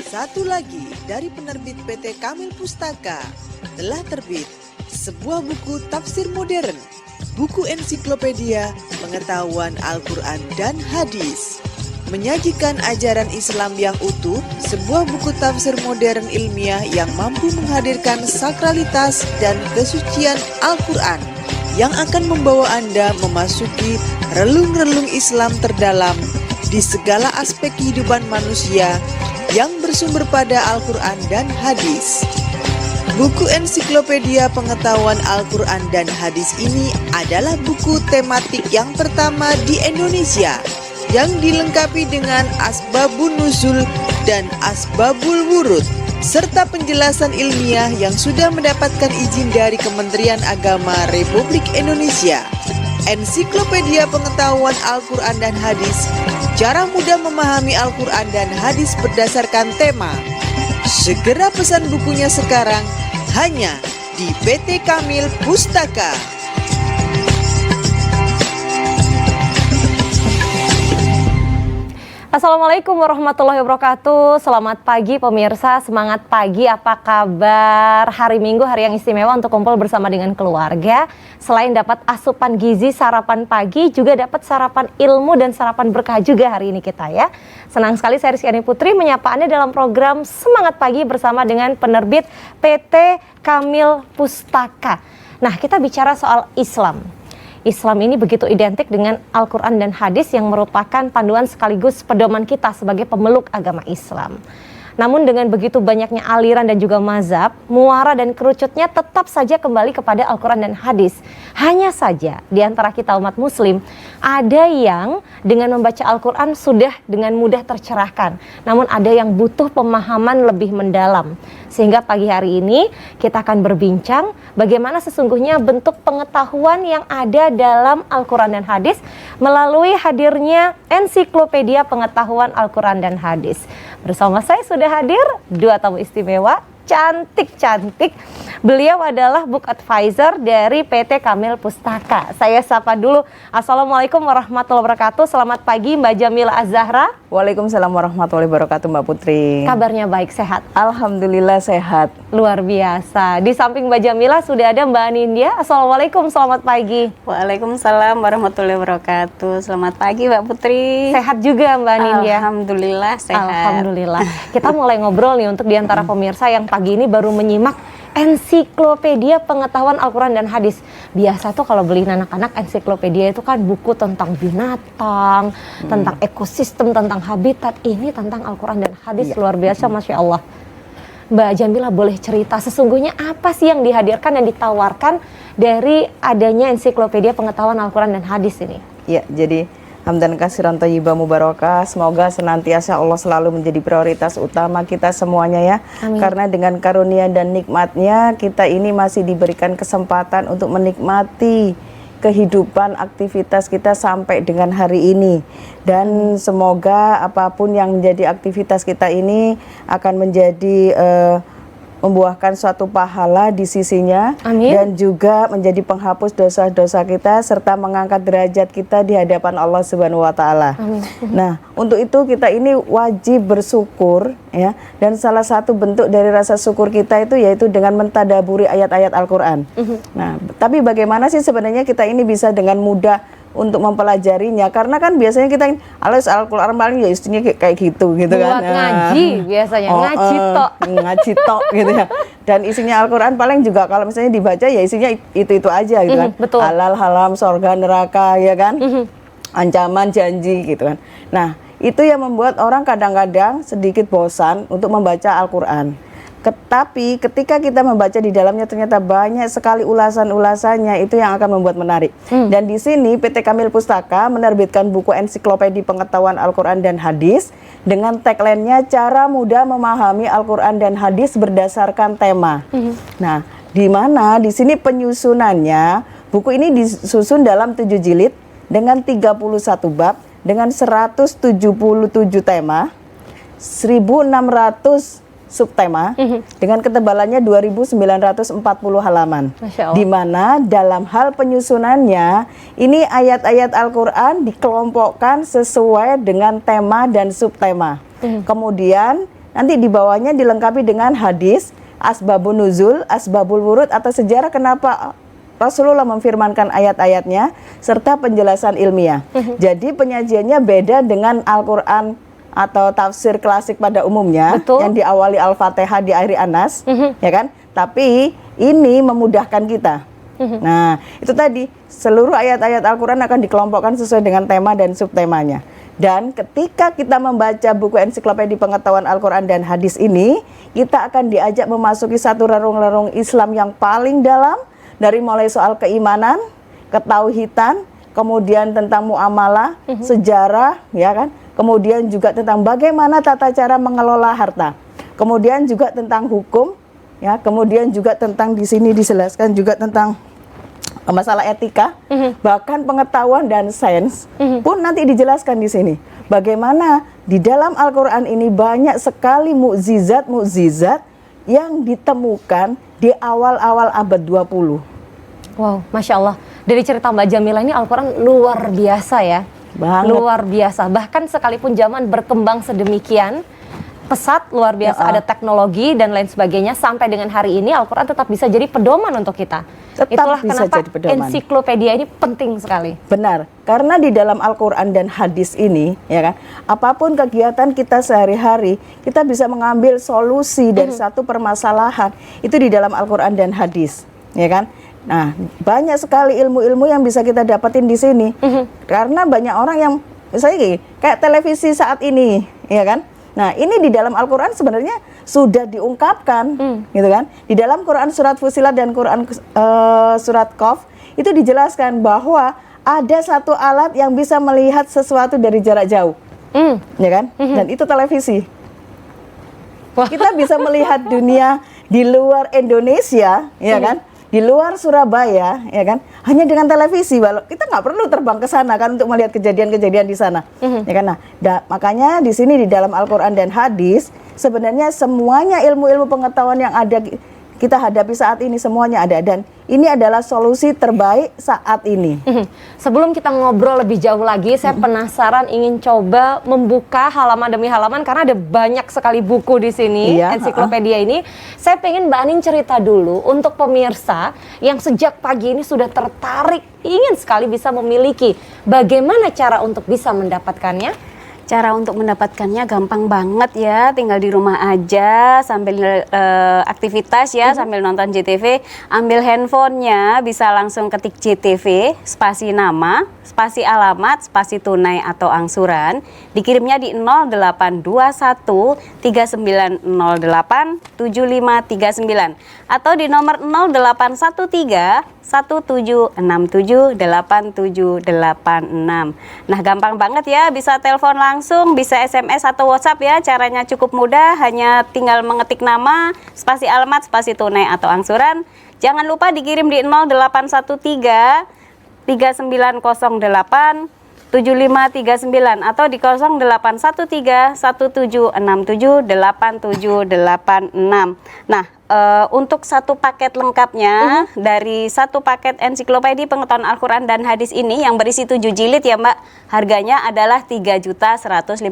Satu lagi dari penerbit PT Kamil Pustaka telah terbit sebuah buku tafsir modern, buku ensiklopedia pengetahuan Al-Quran dan Hadis. Menyajikan ajaran Islam yang utuh, sebuah buku tafsir modern ilmiah yang mampu menghadirkan sakralitas dan kesucian Al-Quran yang akan membawa Anda memasuki relung-relung Islam terdalam di segala aspek kehidupan manusia yang bersumber pada Al-Quran dan Hadis. Buku ensiklopedia pengetahuan Al-Quran dan Hadis ini adalah buku tematik yang pertama di Indonesia yang dilengkapi dengan asbabun nuzul dan asbabul wurud serta penjelasan ilmiah yang sudah mendapatkan izin dari Kementerian Agama Republik Indonesia. Ensiklopedia pengetahuan Al-Quran dan Hadis, cara mudah memahami Al-Quran dan Hadis berdasarkan tema. Segera pesan bukunya sekarang hanya di PT Kamil Pustaka. Assalamualaikum warahmatullahi wabarakatuh. Selamat pagi pemirsa, semangat pagi, apa kabar? Hari Minggu, hari yang istimewa untuk kumpul bersama dengan keluarga. Selain dapat asupan gizi sarapan pagi, juga dapat sarapan ilmu dan sarapan berkah juga hari ini kita ya. Senang sekali saya Rizkyani Putri menyapa Anda dalam program Semangat Pagi bersama dengan penerbit PT Kamil Pustaka. Nah, kita bicara soal Islam. Islam ini begitu identik dengan Al-Quran dan Hadis yang merupakan panduan sekaligus pedoman kita sebagai pemeluk agama Islam. Namun dengan begitu banyaknya aliran dan juga mazhab, muara dan kerucutnya tetap saja kembali kepada Al-Quran dan Hadis. Hanya saja di antara kita umat muslim, ada yang dengan membaca Al-Quran sudah dengan mudah tercerahkan. Namun ada yang butuh pemahaman lebih mendalam. Sehingga pagi hari ini kita akan berbincang bagaimana sesungguhnya bentuk pengetahuan yang ada dalam Al-Quran dan Hadis melalui hadirnya ensiklopedia pengetahuan Al-Quran dan Hadis. Bersama saya sudah hadir dua tamu istimewa, cantik-cantik. Beliau adalah book advisor dari PT Kamil Pustaka. Saya sapa dulu. Assalamualaikum warahmatullahi wabarakatuh. Selamat pagi Mbak Jamila Az-Zahra. Waalaikumsalam warahmatullahi wabarakatuh Mbak Putri. Kabarnya baik, sehat? Alhamdulillah sehat. Luar biasa. Di samping Mbak Jamila sudah ada Mbak Nindya. Assalamualaikum, selamat pagi. Waalaikumsalam warahmatullahi wabarakatuh. Selamat pagi Mbak Putri. Sehat juga Mbak Nindya? Alhamdulillah sehat. Alhamdulillah. Kita mulai ngobrol nih untuk diantara pemirsa yang pagi ini baru menyimak ensiklopedia pengetahuan Al-Quran dan Hadis. Biasa tuh kalau beliin anak-anak ensiklopedia itu kan buku tentang binatang, tentang ekosistem, tentang habitat. Ini tentang Al-Quran dan Hadis. Luar biasa, Masya Allah. Mbak Jamila boleh cerita sesungguhnya apa sih yang dihadirkan dan ditawarkan dari adanya ensiklopedia pengetahuan Al-Quran dan Hadis ini? Ya, jadi hamdan kasiran thayyibah mubarakah. Semoga senantiasa Allah selalu menjadi prioritas utama kita semuanya ya. Amin. Karena dengan karunia dan nikmatnya kita ini masih diberikan kesempatan untuk menikmati kehidupan aktivitas kita sampai dengan hari ini. Dan semoga apapun yang menjadi aktivitas kita ini akan menjadi membuahkan suatu pahala di sisinya. Amin. Dan juga menjadi penghapus dosa-dosa kita serta mengangkat derajat kita di hadapan Allah Subhanahu wa taala. Nah, untuk itu kita ini wajib bersyukur ya, dan salah satu bentuk dari rasa syukur kita itu yaitu dengan mentadaburi ayat-ayat Al-Qur'an. Nah, tapi bagaimana sih sebenarnya kita ini bisa dengan mudah untuk mempelajarinya, karena kan biasanya kita Al-Quran paling ya istrinya kayak gitu buat kan. ngaji biasanya, ngaji tok gitu ya. Dan isinya Al-Quran paling juga kalau misalnya dibaca ya isinya itu aja gitu kan. Betul. Halal, haram, surga, neraka ya kan. Ancaman, janji gitu kan. Nah, itu yang membuat orang kadang-kadang sedikit bosan untuk membaca Al-Quran. Tapi ketika kita membaca di dalamnya ternyata banyak sekali ulasan-ulasannya, itu yang akan membuat menarik. Dan di sini PT Kamil Pustaka menerbitkan buku ensiklopedia pengetahuan Al-Quran dan Hadis dengan tagline-nya cara mudah memahami Al-Quran dan Hadis berdasarkan tema. Nah, di mana di sini penyusunannya, buku ini disusun dalam 7 jilid dengan 31 bab dengan 177 tema, 1.600 subtema dengan ketebalannya 2.940 halaman. Di mana dalam hal penyusunannya ini ayat-ayat Al-Quran dikelompokkan sesuai dengan tema dan subtema. Kemudian nanti di bawahnya dilengkapi dengan hadis, asbabun nuzul, asbabul wurud atau sejarah kenapa Rasulullah memfirmankan ayat-ayatnya serta penjelasan ilmiah. Jadi penyajiannya beda dengan Al-Qur'an atau tafsir klasik pada umumnya. Betul. Yang diawali Al-Fatihah diakhiri Anas, ya kan? Tapi ini memudahkan kita. Nah, itu tadi seluruh ayat-ayat Al-Qur'an akan dikelompokkan sesuai dengan tema dan subtemanya. Dan ketika kita membaca buku ensiklopedia pengetahuan Al-Qur'an dan hadis ini, kita akan diajak memasuki satu relung-relung Islam yang paling dalam, dari mulai soal keimanan, ketauhidan, kemudian tentang muamalah, sejarah, ya kan? Kemudian juga tentang bagaimana tata cara mengelola harta. Kemudian juga tentang hukum, ya. Kemudian juga tentang di sini dijelaskan juga tentang masalah etika, bahkan pengetahuan dan sains pun nanti dijelaskan di sini. Bagaimana di dalam Al-Qur'an ini banyak sekali mukjizat-mukjizat yang ditemukan di awal-awal abad 20. Wow, Masya Allah. Dari cerita Mbak Jamila ini Al-Quran luar biasa ya. Banget. Luar biasa. Bahkan sekalipun zaman berkembang sedemikian pesat, luar biasa, ada teknologi dan lain sebagainya, sampai dengan hari ini Al-Quran tetap bisa jadi pedoman untuk kita. Tetap Itulah bisa kenapa jadi pedoman. ensiklopedia ini penting sekali. Benar, karena di dalam Al-Quran dan hadis ini, ya kan, apapun kegiatan kita sehari-hari, kita bisa mengambil solusi dari satu permasalahan itu di dalam Al-Quran dan hadis, ya kan. Nah, banyak sekali ilmu-ilmu yang bisa kita dapatin di sini, karena banyak orang yang misalnya gini, kayak televisi saat ini, ya kan. Nah, ini di dalam Al-Quran sebenarnya sudah diungkapkan, gitu kan. Di dalam Quran surat Fusilat dan Quran surat Qaf itu dijelaskan bahwa ada satu alat yang bisa melihat sesuatu dari jarak jauh, ya kan. Dan itu televisi. Kita bisa melihat dunia di luar Indonesia, ya kan. Di luar Surabaya, ya kan, hanya dengan televisi. Walau kita nggak perlu terbang ke sana kan untuk melihat kejadian-kejadian di sana, ya kan. Nah, makanya di sini di dalam Al-Quran dan hadis sebenarnya semuanya ilmu-ilmu pengetahuan yang ada kita hadapi saat ini semuanya ada, dan ini adalah solusi terbaik saat ini. Sebelum kita ngobrol lebih jauh lagi, saya penasaran ingin coba membuka halaman demi halaman karena ada banyak sekali buku di sini, ensiklopedia ini. Saya pengen Mbak Anin cerita dulu untuk pemirsa yang sejak pagi ini sudah tertarik, ingin sekali bisa memiliki. Bagaimana cara untuk bisa mendapatkannya? Cara untuk mendapatkannya gampang banget ya, tinggal di rumah aja sambil aktivitas ya, sambil nonton JTV, ambil handphonenya, bisa langsung ketik JTV, spasi nama, spasi alamat, spasi tunai atau angsuran, dikirimnya di 0821 3908 7539 atau di nomor 0813 1767 8786. Nah, gampang banget ya, bisa telepon langsung, bisa SMS atau WhatsApp ya. Caranya cukup mudah, hanya tinggal mengetik nama, spasi alamat, spasi tunai atau angsuran. Jangan lupa dikirim di 0813 3908 7539 atau di 0813 1767 8786. Nah, untuk satu paket lengkapnya dari satu paket ensiklopedia pengetahuan Al-Quran dan hadis ini yang berisi 7 jilid ya Mbak, harganya adalah 3.150.000.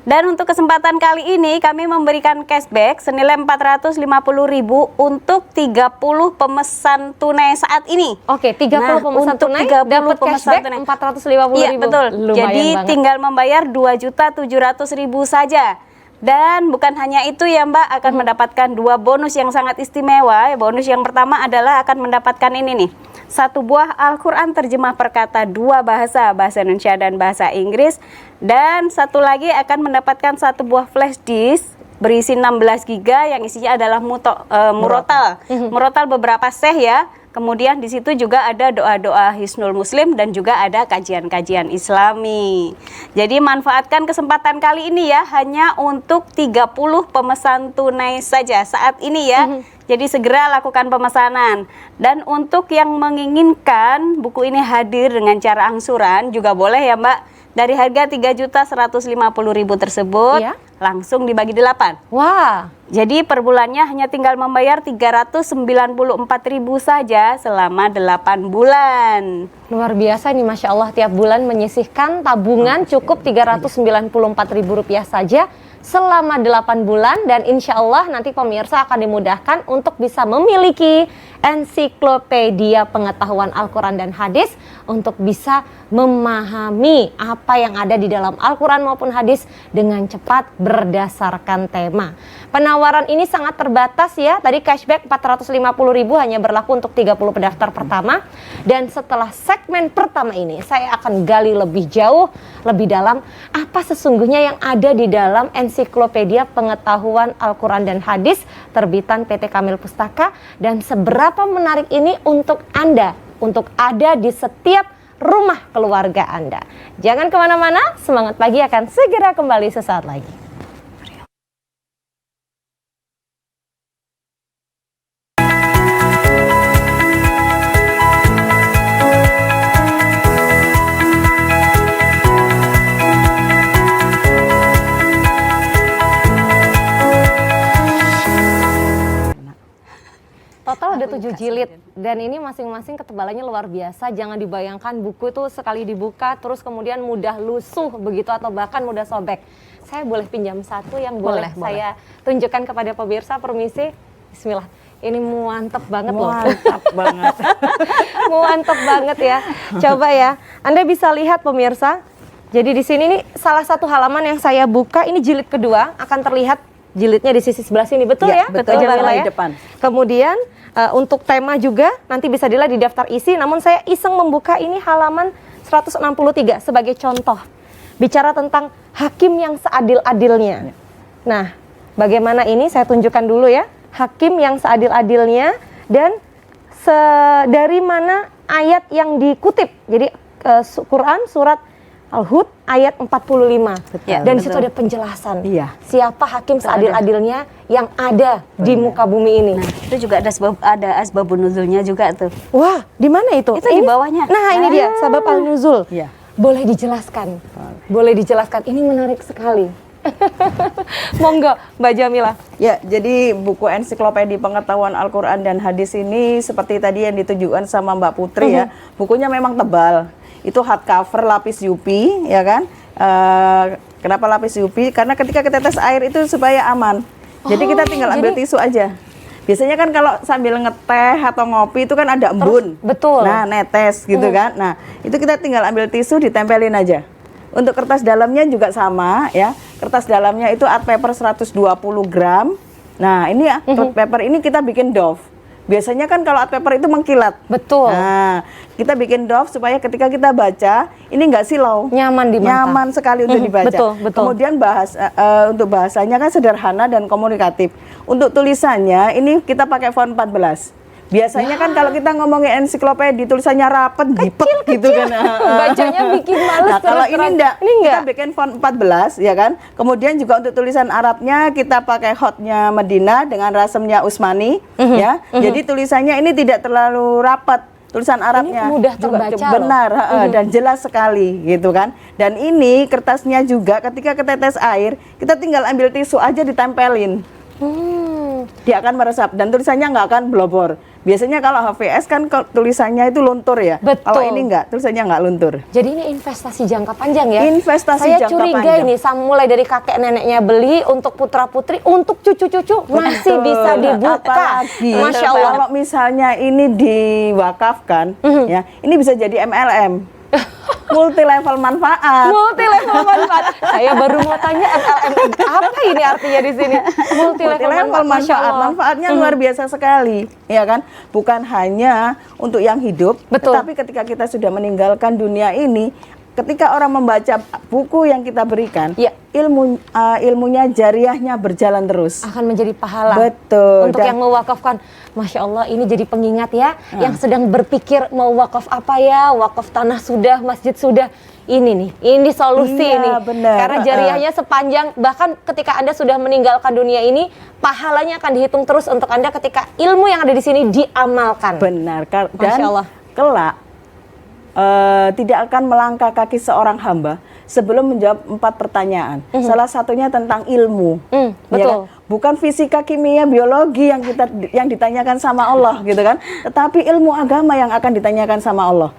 Dan untuk kesempatan kali ini kami memberikan cashback senilai 450.000 untuk 30 pemesan tunai saat ini. Oke, 30 pemesan tunai dapat cashback 450.000. Iya betul. Lumayan jadi banget. tinggal membayar 2.700.000 saja. Dan bukan hanya itu ya Mbak, akan mendapatkan 2 bonus yang sangat istimewa. Bonus yang pertama adalah akan mendapatkan ini nih, 1 buah Al-Quran terjemah perkata 2 bahasa Indonesia dan bahasa Inggris. Dan satu lagi akan mendapatkan 1 buah flash disk berisi 16 GB yang isinya adalah murotal. Murotal beberapa syekh ya. Kemudian di situ juga ada doa-doa Hisnul Muslim dan juga ada kajian-kajian Islami. Jadi manfaatkan kesempatan kali ini ya, hanya untuk 30 pemesan tunai saja saat ini ya. Jadi segera lakukan pemesanan. Dan untuk yang menginginkan buku ini hadir dengan cara angsuran juga boleh ya Mbak. Dari harga 3.150.000 tersebut langsung dibagi 8. Wah. Jadi per bulannya hanya tinggal membayar 394.000 saja selama 8 bulan. Luar biasa nih, Masya Allah, tiap bulan menyisihkan tabungan cukup Rp394.000 saja selama 8 bulan dan insya Allah nanti pemirsa akan dimudahkan untuk bisa memiliki ensiklopedia pengetahuan Al-Quran dan hadis untuk bisa memahami apa yang ada di dalam Al-Quran maupun hadis dengan cepat berdasarkan tema. Penawaran ini sangat terbatas ya, tadi cashback 450.000 hanya berlaku untuk 30 pendaftar pertama, dan setelah segmen pertama ini saya akan gali lebih jauh, lebih dalam apa sesungguhnya yang ada di dalam ensiklopedia pengetahuan Al-Quran dan hadis terbitan PT Kamil Pustaka, dan seberapa menarik ini untuk Anda, untuk ada di setiap rumah keluarga Anda. Jangan kemana-mana, Semangat Pagi akan segera kembali sesaat lagi. Total ada 7 jilid dan ini masing-masing ketebalannya luar biasa. Jangan dibayangkan buku itu sekali dibuka terus kemudian mudah lusuh begitu atau bahkan mudah sobek. Saya boleh pinjam satu yang boleh saya tunjukkan kepada pemirsa, permisi. Bismillah. Ini mantep banget loh. Mantap banget. Mantep banget ya. Coba ya. Anda bisa lihat pemirsa. Jadi di sini nih salah satu halaman yang saya buka, ini jilid kedua, akan terlihat jilidnya di sisi sebelah sini, betul ya? Betul, Mbak Ella di ya? depan. Kemudian untuk tema juga nanti bisa dilihat di daftar isi, namun saya iseng membuka ini halaman 163 sebagai contoh. Bicara tentang hakim yang seadil-adilnya. Nah, bagaimana ini saya tunjukkan dulu ya. Hakim yang seadil-adilnya dan dari mana ayat yang dikutip. Jadi Quran surat Al-Hud ayat 45. Ya, dan di situ ada penjelasan. Iya. Siapa hakim seadil-adilnya yang ada di muka bumi ini. Nah, itu juga ada asbabun nuzulnya juga tuh. Wah, di mana itu? Itu di bawahnya. Nah, ini dia sabab al-nuzul. Iya. Boleh dijelaskan. Boleh dijelaskan. Ini menarik sekali. Monggo, Mbak Jamila. Ya, jadi buku ensiklopedia pengetahuan Al-Quran dan hadis ini seperti tadi yang ditunjukkan sama Mbak Putri ya. Bukunya memang tebal. Itu hardcover lapis UV, ya kan? Kenapa lapis UV? Karena ketika kita tes air itu supaya aman. Jadi kita tinggal ambil tisu aja. Biasanya kan kalau sambil ngeteh atau ngopi itu kan ada embun. Betul. Nah, netes gitu kan. Nah, itu kita tinggal ambil tisu, ditempelin aja. Untuk kertas dalamnya juga sama ya. Kertas dalamnya itu art paper 120 gram. Nah, ini ya, art paper ini kita bikin doff. Biasanya kan kalau art paper itu mengkilat. Betul. Nah, kita bikin doff supaya ketika kita baca ini nggak silau. Nyaman di mata. Nyaman sekali untuk dibaca. Betul. Kemudian untuk bahasanya kan sederhana dan komunikatif. Untuk tulisannya ini kita pakai font 14. Biasanya kan kalau kita ngomongin ensiklopedia tulisannya rapet, dipet gitu kan. Bacanya bikin males. Nah, kalau ini enggak, Ini enggak. kita bikin font 14 ya kan. Kemudian juga untuk tulisan Arabnya kita pakai hotnya Medina dengan rasemnya Utsmani ya. Jadi tulisannya ini tidak terlalu rapat. Tulisan Arabnya Ini mudah juga terbaca benar dan jelas sekali gitu kan. Dan ini kertasnya juga ketika ketetes air, kita tinggal ambil tisu aja ditempelin. Dia akan meresap dan tulisannya nggak akan blobor. Biasanya kalau HVS kan tulisannya itu luntur ya. Betul. Kalau ini nggak, tulisannya nggak luntur. Jadi ini investasi jangka panjang ya. Investasi Saya jangka curiga panjang. ini mulai dari kakek neneknya beli untuk putra putri, untuk cucu-cucu masih Betul. bisa dibuka. Apalagi Masya Allah. kalau misalnya ini diwakafkan, ya ini bisa jadi MLM. Multi level manfaat. Multi level manfaat. Saya baru mau tanya MLM apa ini artinya di sini. Multi level manfaat. Masya Allah. Manfaatnya luar biasa sekali, ya kan? Bukan hanya untuk yang hidup, Betul. tetapi ketika kita sudah meninggalkan dunia ini, ketika orang membaca buku yang kita berikan, Ya. ilmunya jariahnya berjalan terus. Akan menjadi pahala. Betul. Untuk Dan- yang mewakafkan. Masya Allah, ini jadi pengingat ya. Yang sedang berpikir mau wakaf apa ya, wakaf tanah sudah, masjid sudah. Ini nih, ini solusi Iya, ini. benar. Karena jariahnya sepanjang, bahkan ketika Anda sudah meninggalkan dunia ini, pahalanya akan dihitung terus untuk Anda ketika ilmu yang ada di sini diamalkan. Benar. Dan Masya Allah. kelak tidak akan melangkah kaki seorang hamba sebelum menjawab 4 pertanyaan. Salah satunya tentang ilmu. Betul. Ya kan? Bukan fisika, kimia, biologi yang ditanyakan sama Allah gitu kan, tetapi ilmu agama yang akan ditanyakan sama Allah.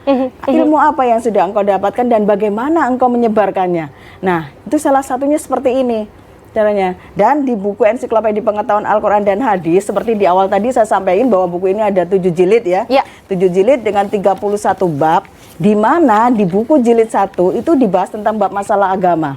Ilmu apa yang sudah engkau dapatkan dan bagaimana engkau menyebarkannya. Nah, itu salah satunya seperti ini. caranya. Dan di buku Ensiklopedia Pengetahuan Al-Quran dan Hadis, seperti di awal tadi saya sampaikan bahwa buku ini ada 7 jilid ya. 7 jilid dengan 31 bab, di mana di buku jilid 1 itu dibahas tentang bab masalah agama.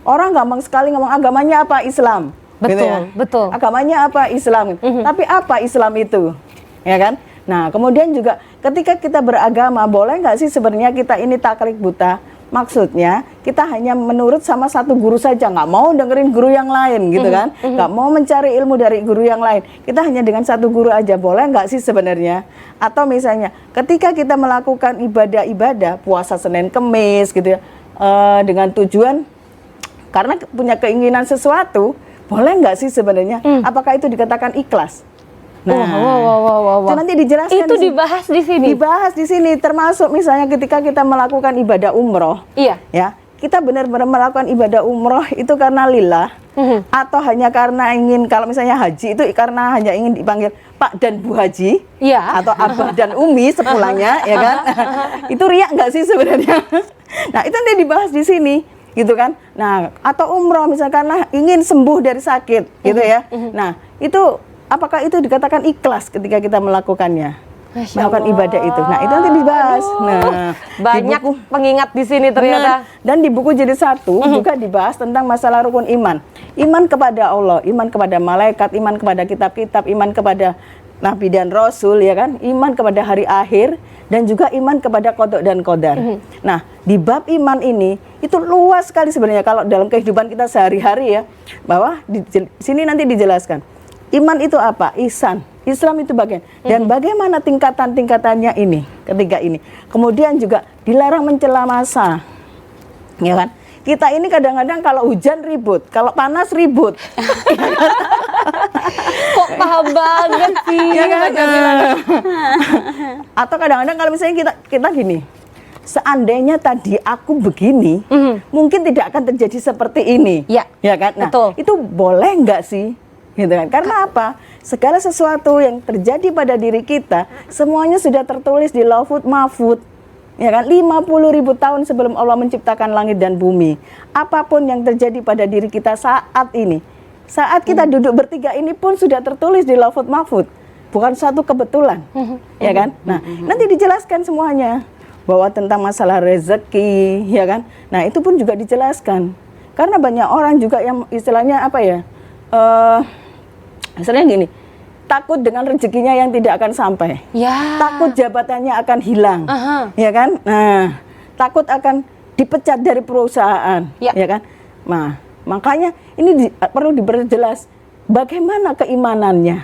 Orang gampang sekali ngomong agamanya apa? Islam. Betul, Gitu ya. betul. Agamanya apa? Islam. Tapi apa Islam itu? Ya kan? Nah, kemudian juga ketika kita beragama, boleh nggak sih sebenarnya kita ini taklid buta? Maksudnya kita hanya menurut sama satu guru saja, nggak mau dengerin guru yang lain gitu kan, nggak mau mencari ilmu dari guru yang lain, kita hanya dengan satu guru aja, boleh nggak sih sebenarnya? Atau misalnya ketika kita melakukan ibadah-ibadah puasa Senin Kemis gitu ya, dengan tujuan karena punya keinginan sesuatu, boleh nggak sih sebenarnya? Apakah itu dikatakan ikhlas? Nah, itu nanti dijelaskan. Itu dibahas di sini. Dibahas di sini, termasuk misalnya ketika kita melakukan ibadah umroh. Iya. Ya, kita benar-benar melakukan ibadah umroh itu karena lillah, atau hanya karena ingin, kalau misalnya haji itu karena hanya ingin dipanggil Pak dan Bu Haji, Iya. atau Abah dan Umi sepulangnya, ya kan? Itu riak nggak sih sebenarnya? Nah, itu nanti dibahas di sini. Gitu kan, nah atau umroh misalnya karena ingin sembuh dari sakit, gitu ya. Nah itu apakah itu dikatakan ikhlas ketika kita melakukannya, melakukan ibadah itu? Nah itu nanti dibahas. Nah Banyak pengingat di sini ternyata. Dan di buku jilid 1 juga dibahas tentang masalah rukun iman, iman kepada Allah, iman kepada malaikat, iman kepada kitab-kitab, iman kepada Nabi dan Rasul, ya kan, iman kepada hari akhir, dan juga iman kepada qada dan qadar. Nah, di bab iman ini itu luas sekali sebenarnya kalau dalam kehidupan kita sehari-hari ya, bahwa di sini nanti dijelaskan. Iman itu apa? Ihsan. Islam itu bagian. Dan bagaimana tingkatan-tingkatannya ini, ketiga ini. Kemudian juga dilarang mencela massa. Ya kan? Kita ini kadang-kadang kalau hujan ribut, kalau panas ribut. Kok paham banget sih? Ya kan? Atau kadang-kadang kalau misalnya kita gini, seandainya tadi aku begini, mungkin tidak akan terjadi seperti ini. Ya, kan? Nah, betul. itu boleh nggak sih? Gitu kan? Karena apa? Segala sesuatu yang terjadi pada diri kita, semuanya sudah tertulis di Lauhul Mahfuz. Ya kan, 50.000 tahun sebelum Allah menciptakan langit dan bumi. Apapun yang terjadi pada diri kita saat ini, saat kita duduk bertiga ini pun sudah tertulis di Lauhul Mahfuz. Bukan suatu kebetulan, ya kan? Nah, nanti dijelaskan semuanya bahwa tentang masalah rezeki, ya kan? Nah, itu pun juga dijelaskan. Karena banyak orang juga yang istilahnya apa ya? Istilahnya gini, takut dengan rezekinya yang tidak akan sampai, takut jabatannya akan hilang, ya kan? Nah, takut akan dipecat dari perusahaan, ya kan? Nah, makanya ini perlu diperjelas bagaimana keimanannya,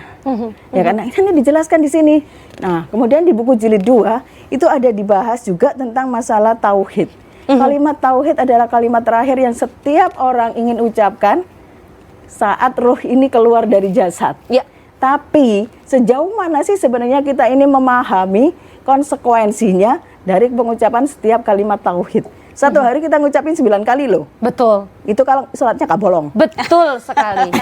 ya kan? Nah, ini dijelaskan di sini. Nah, kemudian di buku jilid 2 itu ada dibahas juga tentang masalah tauhid. Kalimat tauhid adalah kalimat terakhir yang setiap orang ingin ucapkan saat ruh ini keluar dari jasad. Ya. Tapi sejauh mana sih sebenarnya kita ini memahami konsekuensinya dari pengucapan setiap kalimat tauhid? Satu hari kita ngucapin 9 kali loh. Betul. Itu kalau sholatnya kabolong. Betul sekali.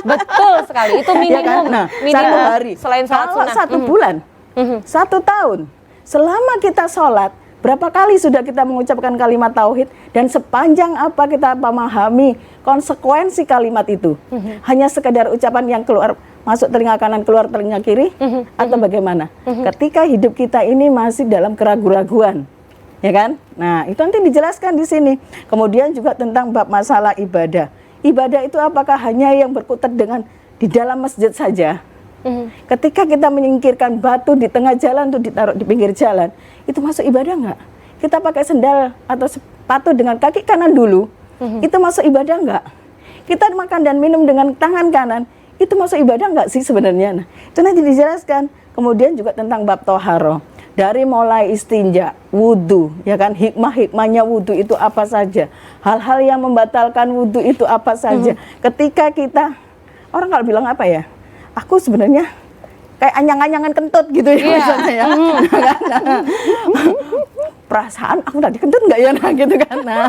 Betul sekali. Itu minimum. Ya kan? Nah, minimum satu hari. Selain sholat kalau sunnah. 1 bulan, 1 tahun, selama kita sholat, berapa kali sudah kita mengucapkan kalimat tauhid, dan sepanjang apa kita memahami konsekuensi kalimat itu? Hanya sekedar ucapan yang keluar masuk telinga kanan, keluar telinga kiri, atau bagaimana? Ketika hidup kita ini masih dalam keraguan-raguan, ya kan? Nah, itu nanti dijelaskan di sini. Kemudian juga tentang bab masalah ibadah. Ibadah itu apakah hanya yang berkutat dengan di dalam masjid saja? Ketika kita menyingkirkan batu di tengah jalan untuk ditaruh di pinggir jalan, itu masuk ibadah nggak? Kita pakai sendal atau sepatu dengan kaki kanan dulu, itu masuk ibadah nggak? Kita makan dan minum dengan tangan kanan, itu masuk ibadah nggak sih sebenarnya? Nah, itu nanti dijelaskan. Kemudian juga tentang bab toharoh, dari mulai istinja, wudhu, ya kan, hikmah-hikmahnya wudhu itu apa saja, hal-hal yang membatalkan wudhu itu apa saja. Ketika kita, orang kalau bilang apa ya, aku sebenarnya kayak anyang-anyangan kentut gitu ya, misalnya ya. Perasaan aku tadi kentut nggak ya, nah gitu kan. Nah,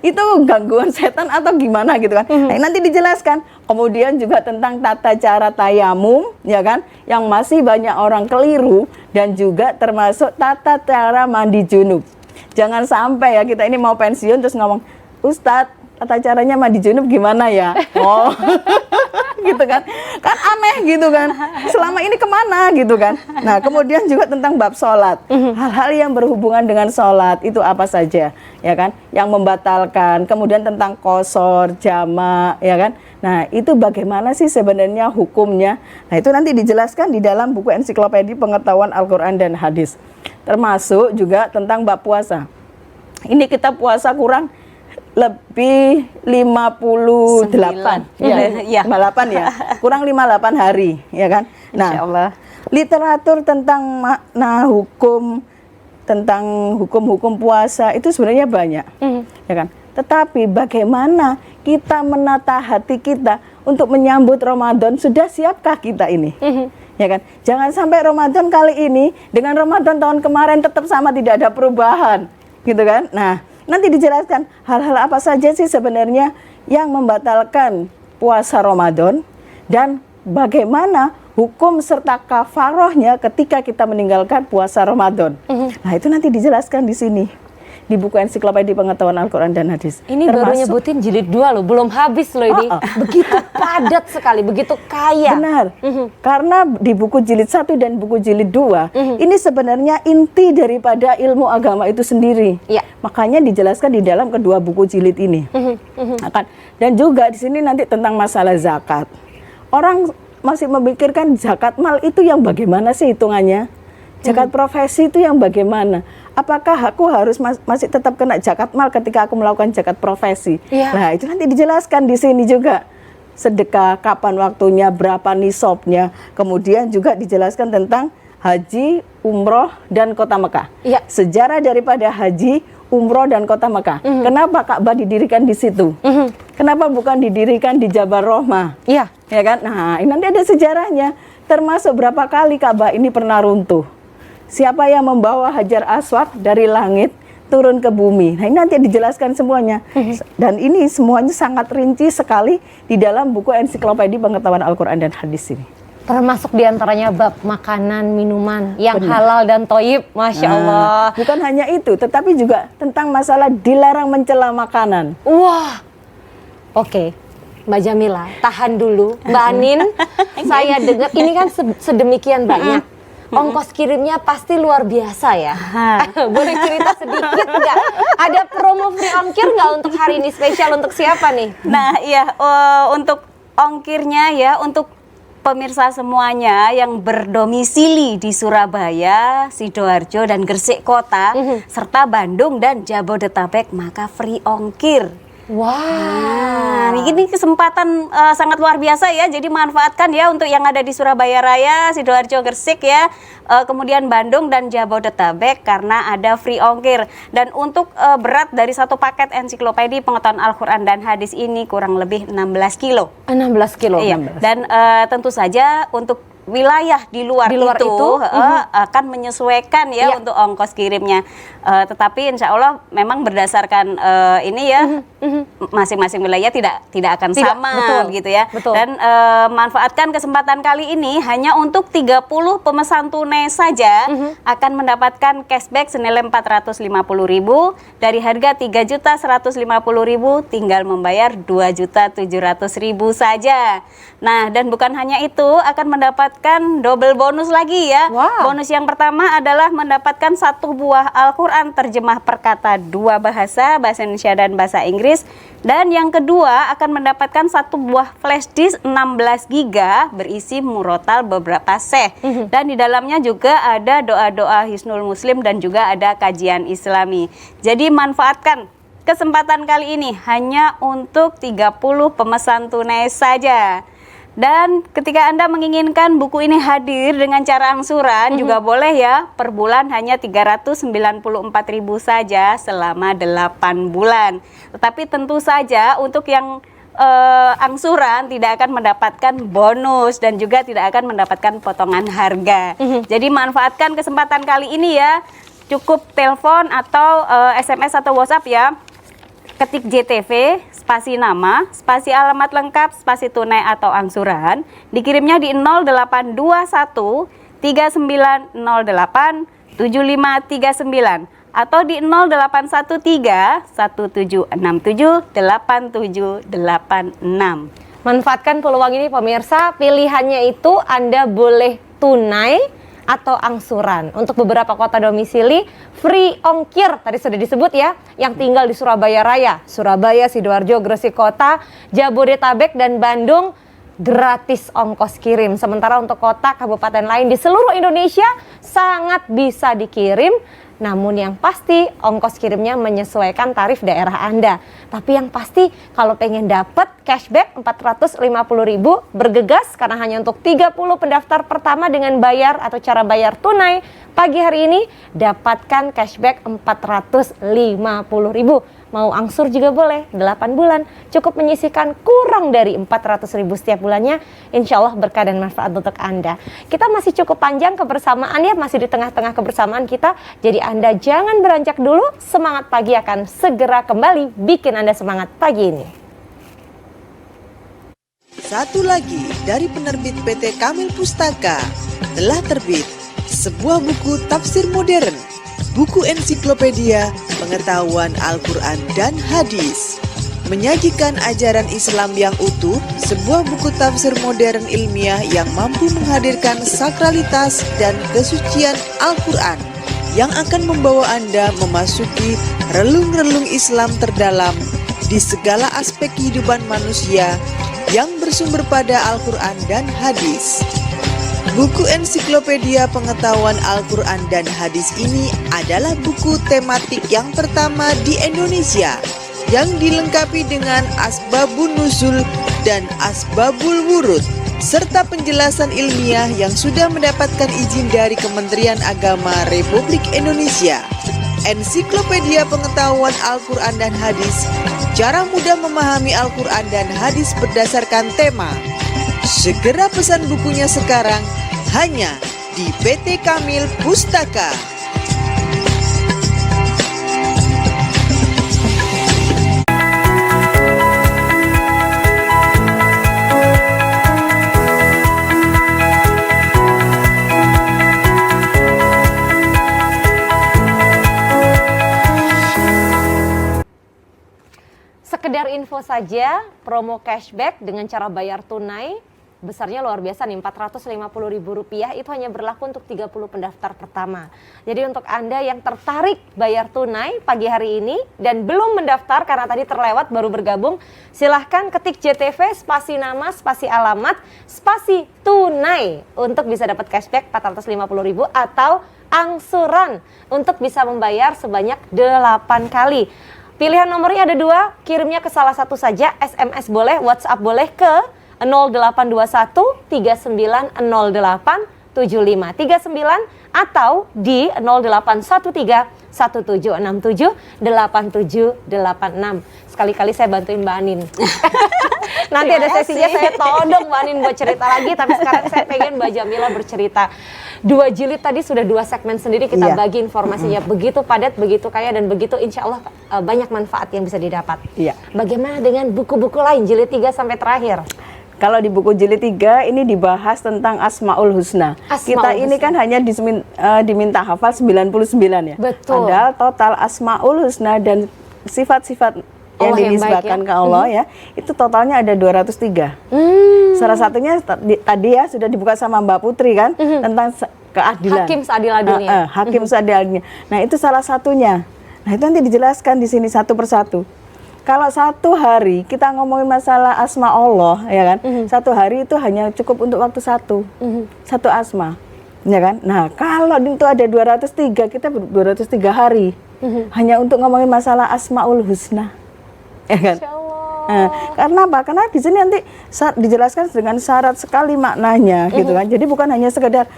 itu gangguan setan atau gimana gitu kan. Nah, nanti dijelaskan. Kemudian juga tentang tata cara tayamum, ya kan, yang masih banyak orang keliru, dan juga termasuk tata cara mandi junub. Jangan sampai ya kita ini mau pensiun terus ngomong, Ustadz, tata caranya mandi junub gimana ya? Oh, gitu kan aneh gitu kan, selama ini kemana gitu kan. Nah kemudian juga tentang bab sholat, hal-hal yang berhubungan dengan sholat itu apa saja ya kan, yang membatalkan. Kemudian tentang qosor, jamak ya kan. Nah itu bagaimana sih sebenarnya hukumnya. Nah itu nanti dijelaskan di dalam buku Ensiklopedia Pengetahuan Al-Quran dan Hadis. Termasuk juga tentang bab puasa. Ini kita puasa kurang lebih 58 ya. 58 ya, kurang 58 hari ya kan. Nah, Insya Allah. literatur tentang makna hukum, tentang hukum-hukum puasa itu sebenarnya banyak ya kan. Tetapi bagaimana kita menata hati kita untuk menyambut Ramadan, sudah siapkah kita ini? Ya kan, jangan sampai Ramadan kali ini dengan Ramadan tahun kemarin tetap sama, tidak ada perubahan gitu kan. Nah nanti dijelaskan hal-hal apa saja sih sebenarnya yang membatalkan puasa Ramadan dan bagaimana hukum serta kafarohnya ketika kita meninggalkan puasa Ramadan. Nah itu nanti dijelaskan di sini di buku Ensiklopedia Pengetahuan Al-Quran dan Hadis. Ini baru nyebutin jilid 2 loh, belum habis loh ini. Begitu padat sekali, begitu kaya. Benar, karena di buku jilid 1 dan buku jilid 2 ini sebenarnya inti daripada ilmu agama itu sendiri. Ya. Makanya dijelaskan di dalam kedua buku jilid ini. Dan juga di sini nanti tentang masalah zakat. Orang masih memikirkan zakat mal itu yang bagaimana sih hitungannya? Zakat profesi itu yang bagaimana? Apakah aku harus masih tetap kena zakat mal ketika aku melakukan zakat profesi? Ya. Nah, itu nanti dijelaskan di sini juga. Sedekah, kapan waktunya, berapa nisabnya. Kemudian juga dijelaskan tentang haji, umroh, dan kota Mekah. Ya. Sejarah daripada haji, umroh, dan kota Mekah. Kenapa Ka'bah didirikan di situ? Kenapa bukan didirikan di Jabal Rahmah? Iya. Ya kan? Nah, ini nanti ada sejarahnya. Termasuk berapa kali Ka'bah ini pernah runtuh. Siapa yang membawa Hajar Aswad dari langit turun ke bumi. Nah, ini nanti dijelaskan semuanya. Dan ini semuanya sangat rinci sekali di dalam buku Ensiklopedia Pengetahuan Al-Quran dan Hadis ini. Termasuk diantaranya bab makanan, minuman yang halal dan toyib, Masya Allah. Bukan hanya itu, tetapi juga tentang masalah dilarang mencela makanan. Wah, oke. Mbak Jamila, tahan dulu. Mbak Anin, saya dengar ini kan sedemikian banyak. Ongkos kirimnya pasti luar biasa ya. Boleh cerita sedikit nggak? Ada promo free ongkir nggak untuk hari ini, spesial untuk siapa nih? Nah iya, untuk ongkirnya ya, untuk pemirsa semuanya yang berdomisili di Surabaya, Sidoarjo, dan Gresik Kota, serta Bandung dan Jabodetabek, maka free ongkir. Wah, ini kesempatan sangat luar biasa ya. Jadi manfaatkan ya untuk yang ada di Surabaya Raya, Sidoarjo, Gresik ya, kemudian Bandung dan Jabodetabek karena ada free ongkir. Dan untuk berat dari satu paket Ensiklopedia Pengetahuan Al-Quran dan Hadis ini kurang lebih 16 kilo. 16 kilo. Iya. 16. Dan tentu saja untuk wilayah di luar itu, akan menyesuaikan ya untuk ongkos kirimnya. Tetapi insya Allah memang berdasarkan ini ya, masing-masing wilayah tidak akan sama, betul, gitu ya. Betul. Dan manfaatkan kesempatan kali ini hanya untuk 30 pemesan tunai saja akan mendapatkan cashback senilai 450.000 dari harga 3.150.000 tinggal membayar 2.700.000 saja. Nah, dan bukan hanya itu, akan mendapatkan double bonus lagi ya. Wow. Bonus yang pertama adalah mendapatkan 1 buah Al-Quran terjemah perkata 2 bahasa Indonesia dan bahasa Inggris. Dan yang kedua akan mendapatkan 1 buah flash disk 16 GB berisi murotal beberapa syekh. Dan di dalamnya juga ada doa-doa Hisnul Muslim dan juga ada kajian Islami. Jadi manfaatkan kesempatan kali ini hanya untuk 30 pemesan tunai saja. Dan ketika Anda menginginkan buku ini hadir dengan cara angsuran juga boleh ya, per bulan hanya 394.000 saja selama 8 bulan. Tetapi tentu saja untuk yang angsuran tidak akan mendapatkan bonus dan juga tidak akan mendapatkan potongan harga. Jadi manfaatkan kesempatan kali ini ya, cukup telepon atau SMS atau WhatsApp ya. Ketik JTV, spasi nama, spasi alamat lengkap, spasi tunai atau angsuran, dikirimnya di 0821 3908 7539 atau di 0813 1767 8786. Manfaatkan peluang ini pemirsa, pilihannya itu Anda boleh tunai atau angsuran. Untuk beberapa kota domisili, free ongkir, tadi sudah disebut ya, yang tinggal di Surabaya Raya, Surabaya, Sidoarjo, Gresik Kota, Jabodetabek, dan Bandung, gratis ongkos kirim. Sementara untuk kota, kabupaten lain di seluruh Indonesia, sangat bisa dikirim. Namun yang pasti ongkos kirimnya menyesuaikan tarif daerah Anda. Tapi yang pasti kalau pengen dapat cashback 450.000, bergegas karena hanya untuk 30 pendaftar pertama dengan bayar atau cara bayar tunai. Pagi hari ini dapatkan cashback 450.000. Mau angsur juga boleh, 8 bulan. Cukup menyisihkan kurang dari 400.000 setiap bulannya. Insya Allah berkah dan manfaat untuk Anda. Kita masih cukup panjang kebersamaan ya, masih di tengah-tengah kebersamaan kita. Jadi Anda jangan beranjak dulu, Semangat Pagi akan segera kembali bikin Anda semangat pagi ini. Satu lagi dari penerbit PT Kamil Pustaka, telah terbit sebuah buku tafsir modern, buku ensiklopedia pengetahuan Al-Quran dan Hadis, menyajikan ajaran Islam yang utuh, sebuah buku tafsir modern ilmiah yang mampu menghadirkan sakralitas dan kesucian Al-Quran yang akan membawa Anda memasuki relung-relung Islam terdalam di segala aspek kehidupan manusia yang bersumber pada Al-Quran dan Hadis. Buku ensiklopedia pengetahuan Al-Quran dan Hadis ini adalah buku tematik yang pertama di Indonesia yang dilengkapi dengan Asbabun Nuzul dan Asbabul Wurud serta penjelasan ilmiah yang sudah mendapatkan izin dari Kementerian Agama Republik Indonesia. Ensiklopedia pengetahuan Al-Quran dan Hadis, cara mudah memahami Al-Quran dan Hadis berdasarkan tema. Segera pesan bukunya sekarang hanya di PT Kamil Pustaka. Sekedar info saja, promo cashback dengan cara bayar tunai besarnya luar biasa nih, Rp450.000 itu hanya berlaku untuk 30 pendaftar pertama. Jadi untuk Anda yang tertarik bayar tunai pagi hari ini dan belum mendaftar karena tadi terlewat baru bergabung, silahkan ketik JTV spasi nama, spasi alamat, spasi tunai untuk bisa dapat cashback 450.000 atau angsuran untuk bisa membayar sebanyak 8 kali. Pilihan nomornya ada 2, kirimnya ke salah satu saja, SMS boleh, WhatsApp boleh ke 0821 3908 75 39 atau di 0813 1767 8786. Sekali-kali saya bantuin Mbak Anin. Nanti ada sesinya saya todong Mbak Anin buat cerita lagi, tapi sekarang saya pengen Mbak Jamila bercerita. 2 jilid tadi sudah 2 segmen sendiri kita bagi informasinya, begitu padat, begitu kaya, dan begitu insya Allah banyak manfaat yang bisa didapat. Bagaimana dengan buku-buku lain jilid 3 sampai terakhir? Kalau di buku jilid 3 ini dibahas tentang Asmaul Husna. Kita ini kan hanya diminta hafal 99 ya. Betul. Padahal total Asmaul Husna dan sifat-sifat yang dinisbatkan ke Allah ya, itu totalnya ada 203. Salah satunya tadi ya sudah dibuka sama Mbak Putri kan, tentang keadilan. Hakim seadil-adilnya. Hakim seadil-adilnya. Nah itu salah satunya. Nah itu nanti dijelaskan di sini satu persatu. Kalau satu hari kita ngomongin masalah asma Allah, ya kan? Satu hari itu hanya cukup untuk waktu satu asma, ya kan? Nah kalau itu ada 203, kita 203 hari hanya untuk ngomongin masalah Asmaul Husna, ya kan? Nah, karena apa? Karena di sini nanti dijelaskan dengan syarat sekali maknanya, gitu kan? Jadi bukan hanya sekedar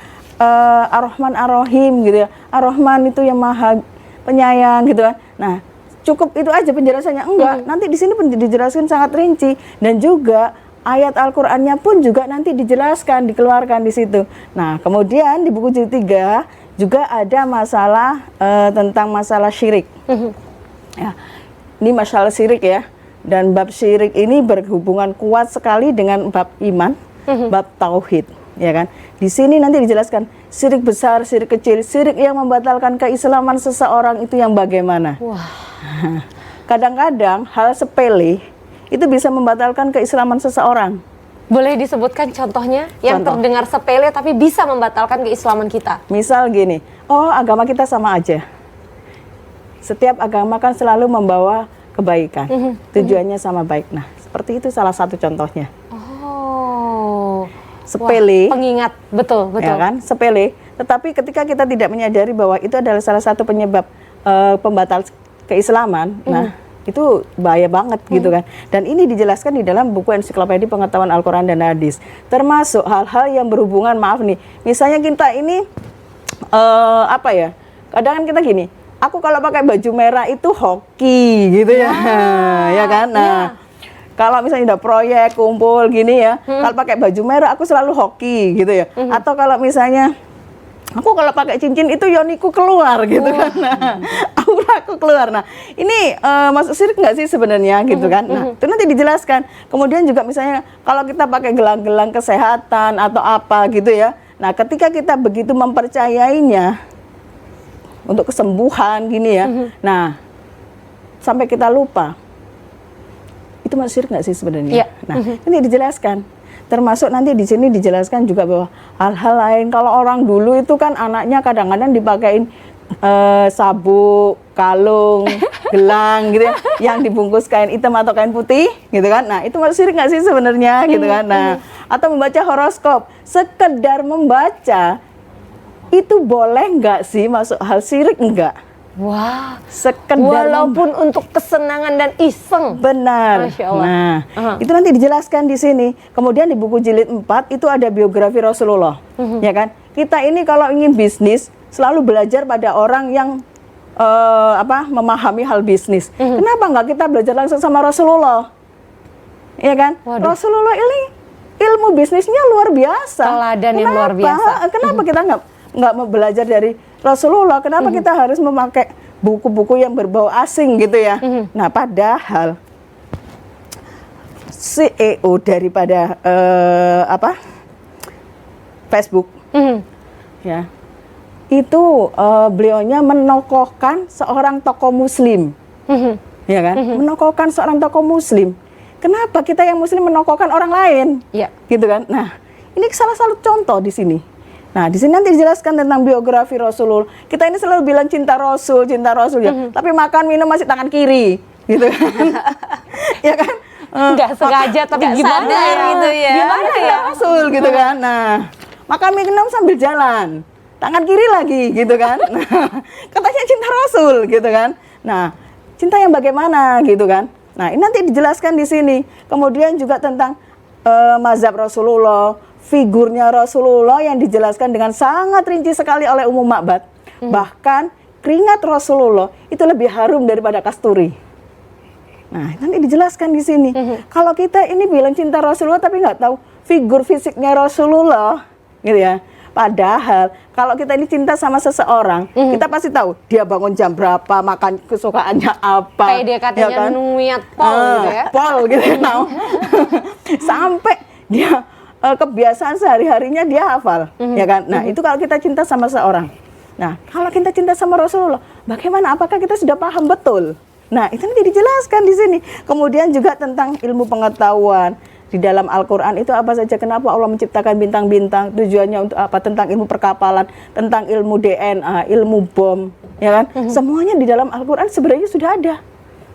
Ar-Rahman Ar-Rahim, gitu ya. Ar-Rahman itu yang maha penyayang, gitu kan? Nah cukup itu aja penjelasannya, enggak. Nanti di sini pun dijelaskan sangat rinci, dan juga ayat Al-Qur'annya pun juga nanti dijelaskan, dikeluarkan di situ. Nah, kemudian di buku jilid 3 juga ada masalah tentang masalah syirik. Ya, ini masalah syirik ya. Dan bab syirik ini berhubungan kuat sekali dengan bab iman, bab tauhid. ya kan? Di sini nanti dijelaskan syirik besar, syirik kecil, syirik yang membatalkan keislaman seseorang itu yang bagaimana. Wah. Kadang-kadang hal sepele itu bisa membatalkan keislaman seseorang. Boleh disebutkan contohnya yang Contoh. terdengar sepele tapi bisa membatalkan keislaman kita? Misal gini, oh agama kita sama aja. Setiap agama kan selalu membawa kebaikan, tujuannya sama baik. Nah, seperti itu salah satu contohnya. Oh. Sepele. Wah, pengingat, betul, betul. Ya kan, sepele. Tetapi ketika kita tidak menyadari bahwa itu adalah salah satu penyebab pembatal keislaman, nah itu bahaya banget gitu kan. Dan ini dijelaskan di dalam buku Ensiklopedia Pengetahuan Al-Quran dan Hadis. Termasuk hal-hal yang berhubungan, maaf nih, misalnya kita ini apa ya? Kadang kan kita gini, aku kalau pakai baju merah itu hoki gitu ya, ya kan? Nah. Kalau misalnya udah proyek, kumpul gini ya, kalau pakai baju merah aku selalu hoki gitu ya. Atau kalau misalnya aku kalau pakai cincin itu yoniku keluar gitu kan. Nah, auraku keluar. Nah, ini masuk syirik nggak sih sebenarnya gitu kan. Nah, itu nanti dijelaskan. Kemudian juga misalnya kalau kita pakai gelang-gelang kesehatan atau apa gitu ya. Nah, ketika kita begitu mempercayainya untuk kesembuhan gini ya. Nah, sampai kita lupa. Itu masuk syirik nggak sih sebenarnya? Iya. Nah, ini dijelaskan. Termasuk nanti di sini dijelaskan juga bahwa hal-hal lain. Kalau orang dulu itu kan anaknya kadang-kadang dipakein sabuk, kalung, gelang gitu ya, yang dibungkus kain hitam atau kain putih gitu kan. Nah, itu masuk syirik nggak sih sebenarnya gitu kan. Nah, atau membaca horoskop, sekedar membaca itu boleh nggak sih masuk hal syirik? Enggak. Wah, Sekedar walaupun untuk kesenangan dan iseng. benar. Masya Allah. Nah, itu nanti dijelaskan di sini. Kemudian di buku jilid 4 itu ada biografi Rasulullah. Ya kan? Kita ini kalau ingin bisnis selalu belajar pada orang yang memahami hal bisnis. Kenapa nggak kita belajar langsung sama Rasulullah? Ya kan? Waduh. Rasulullah ini ilmu bisnisnya luar biasa. Teladan yang luar biasa. Kenapa kita nggak mau belajar dari Rasulullah? Kenapa kita harus memakai buku-buku yang berbau asing gitu ya? Nah, padahal CEO daripada Facebook ya itu beliaunya menokohkan seorang tokoh Muslim, ya kan? Menokohkan seorang tokoh Muslim. Kenapa kita yang Muslim menokohkan orang lain? Iya. Gitu kan? Nah, ini salah satu contoh di sini. Nah, di sini nanti dijelaskan tentang biografi Rasulullah. Kita ini selalu bilang cinta Rasul ya. Tapi makan minum masih tangan kiri, gitu kan? Ya kan? Nggak sengaja, tapi nggak gimana sadar ya? gitu ya. Gimana ya? Rasul gitu kan? Nah, makan minum sambil jalan, tangan kiri lagi, gitu kan? Nah, katanya cinta Rasul, gitu kan? Nah, cinta yang bagaimana, gitu kan? Nah, ini nanti dijelaskan di sini. Kemudian juga tentang mazhab Rasulullah, figurnya Rasulullah yang dijelaskan dengan sangat rinci sekali oleh Ummu Ma'bad. Bahkan keringat Rasulullah itu lebih harum daripada kasturi. Nah, nanti dijelaskan di sini. Kalau kita ini bilang cinta Rasulullah tapi nggak tahu figur fisiknya Rasulullah, gitu ya. Padahal kalau kita ini cinta sama seseorang, kita pasti tahu dia bangun jam berapa, makan kesukaannya apa. Kayak dia katanya ya kan? numiat pol gitu ya. Pol gitu ya, tahu. Sampai dia kebiasaan sehari-harinya dia hafal, ya kan? Nah, itu kalau kita cinta sama seorang. Nah, kalau kita cinta sama Rasulullah, bagaimana? Apakah kita sudah paham betul? Nah, itu nanti dijelaskan di sini. Kemudian juga tentang ilmu pengetahuan. Di dalam Al-Quran itu apa saja, kenapa Allah menciptakan bintang-bintang, tujuannya untuk apa, tentang ilmu perkapalan, tentang ilmu DNA, ilmu bom, ya kan? Semuanya di dalam Al-Quran sebenarnya sudah ada.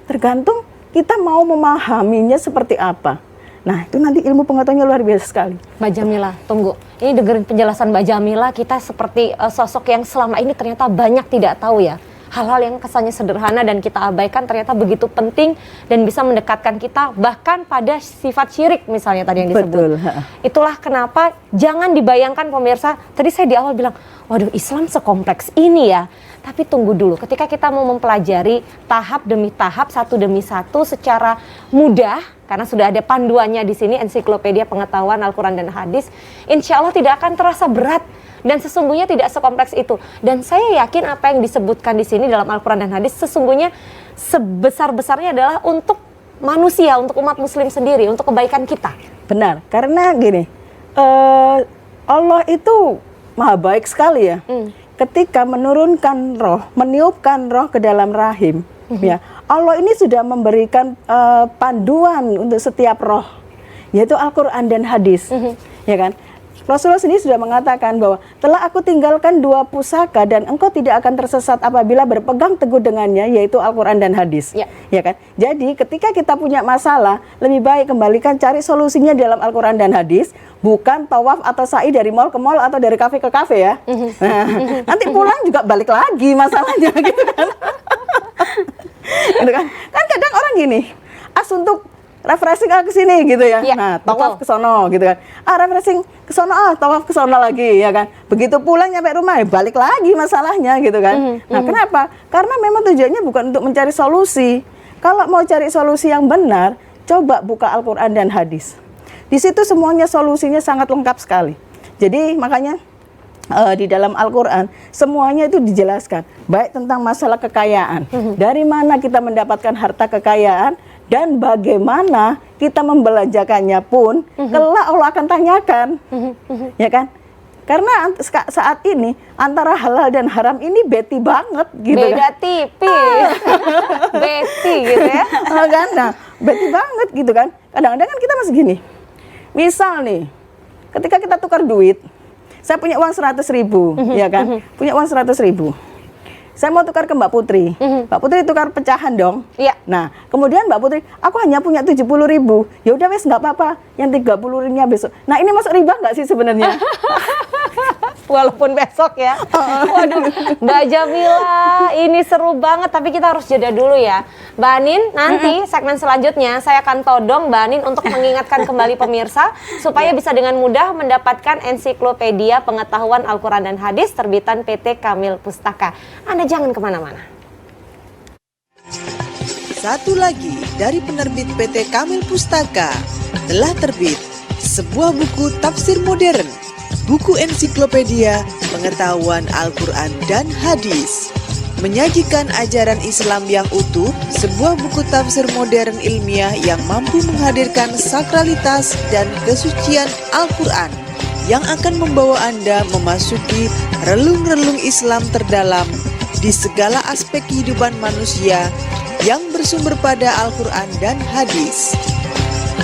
Tergantung kita mau memahaminya seperti apa. Nah, itu nanti ilmu pengetahuannya luar biasa sekali. Mbak Jamila, tunggu. Ini dengerin penjelasan Mbak Jamila, kita seperti sosok yang selama ini ternyata banyak tidak tahu ya. Hal-hal yang kesannya sederhana dan kita abaikan ternyata begitu penting dan bisa mendekatkan kita bahkan pada sifat syirik misalnya tadi yang disebut. Betul. Itulah kenapa jangan dibayangkan pemirsa, tadi saya di awal bilang, waduh Islam sekompleks ini ya. Tapi tunggu dulu, ketika kita mau mempelajari tahap demi tahap, satu demi satu secara mudah, karena sudah ada panduannya di sini, Ensiklopedia Pengetahuan Al-Quran dan Hadis, insya Allah tidak akan terasa berat. Dan sesungguhnya tidak sekompleks itu. Dan saya yakin apa yang disebutkan di sini dalam Al-Quran dan Hadis sesungguhnya sebesar-besarnya adalah untuk manusia, untuk umat muslim sendiri, untuk kebaikan kita. Benar, karena gini, Allah itu maha baik sekali ya. Ketika menurunkan roh, meniupkan roh ke dalam rahim, ya Allah ini sudah memberikan panduan untuk setiap roh, yaitu Al-Quran dan hadis, ya kan? Rasulullah sendiri sudah mengatakan bahwa telah aku tinggalkan 2 pusaka dan engkau tidak akan tersesat apabila berpegang teguh dengannya, yaitu Al-Quran dan hadis. Ya kan? Jadi ketika kita punya masalah, lebih baik kembalikan cari solusinya dalam Al-Quran dan hadis, bukan tawaf atau sa'i dari mall ke mall atau dari kafe ke kafe ya. Nah, nanti pulang juga balik lagi masalahnya gitu kan. Gitu kan? Kan kadang orang gini, untuk refreshing ke sini gitu ya. Nah, tawaf ke sono gitu kan. Refreshing ke sono, tawaf ke sono lagi ya kan. Begitu pulang nyampe rumah, balik lagi masalahnya gitu kan. Nah, kenapa? Karena memang tujuannya bukan untuk mencari solusi. Kalau mau cari solusi yang benar, coba buka Al-Qur'an dan hadis. Di situ semuanya solusinya sangat lengkap sekali. Jadi makanya di dalam Al-Quran semuanya itu dijelaskan, baik tentang masalah kekayaan, dari mana kita mendapatkan harta kekayaan, dan bagaimana kita membelanjakannya pun kelak Allah akan tanyakan, ya kan? Karena saat ini antara halal dan haram ini beti banget gitu. Beda kan? Tipis. Beti gitu ya. Kan? Nah, beti banget gitu kan. Kadang-kadang kan kita masih gini. Misal nih, ketika kita tukar duit, saya punya uang 100.000, ya kan? Punya uang 100.000. Saya mau tukar ke Mbak Putri. Mbak Putri tukar pecahan dong. Iya. Nah, kemudian Mbak Putri, aku hanya punya 70.000. Ya udah wes nggak apa-apa, yang 30.000-nya besok. Nah, ini masuk riba nggak sih sebenarnya? Walaupun besok ya. Waduh, Mbak Jamila, ini seru banget. Tapi kita harus jeda dulu ya. Mbak Anin, nanti segmen selanjutnya saya akan todong Mbak Anin untuk mengingatkan kembali pemirsa supaya bisa dengan mudah mendapatkan ensiklopedia pengetahuan Al-Quran dan Hadis terbitan PT Kamil Pustaka. Anda jangan kemana-mana. Satu lagi dari penerbit PT Kamil Pustaka telah terbit sebuah buku tafsir modern, buku ensiklopedia pengetahuan Al-Quran dan Hadis, menyajikan ajaran Islam yang utuh, sebuah buku tafsir modern ilmiah yang mampu menghadirkan sakralitas dan kesucian Al-Quran yang akan membawa Anda memasuki relung-relung Islam terdalam di segala aspek kehidupan manusia yang bersumber pada Al-Quran dan Hadis.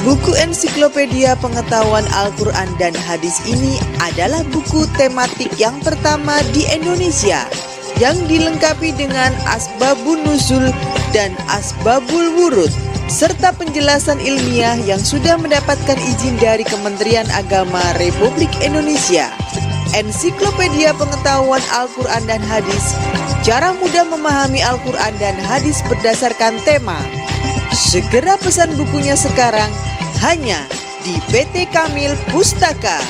Buku ensiklopedia pengetahuan Al-Quran dan Hadis ini adalah buku tematik yang pertama di Indonesia yang dilengkapi dengan asbabun nuzul dan asbabul wurud serta penjelasan ilmiah yang sudah mendapatkan izin dari Kementerian Agama Republik Indonesia. Ensiklopedia pengetahuan Al-Quran dan Hadis, cara mudah memahami Al-Quran dan Hadis berdasarkan tema. Segera pesan bukunya sekarang hanya di PT Kamil Pustaka.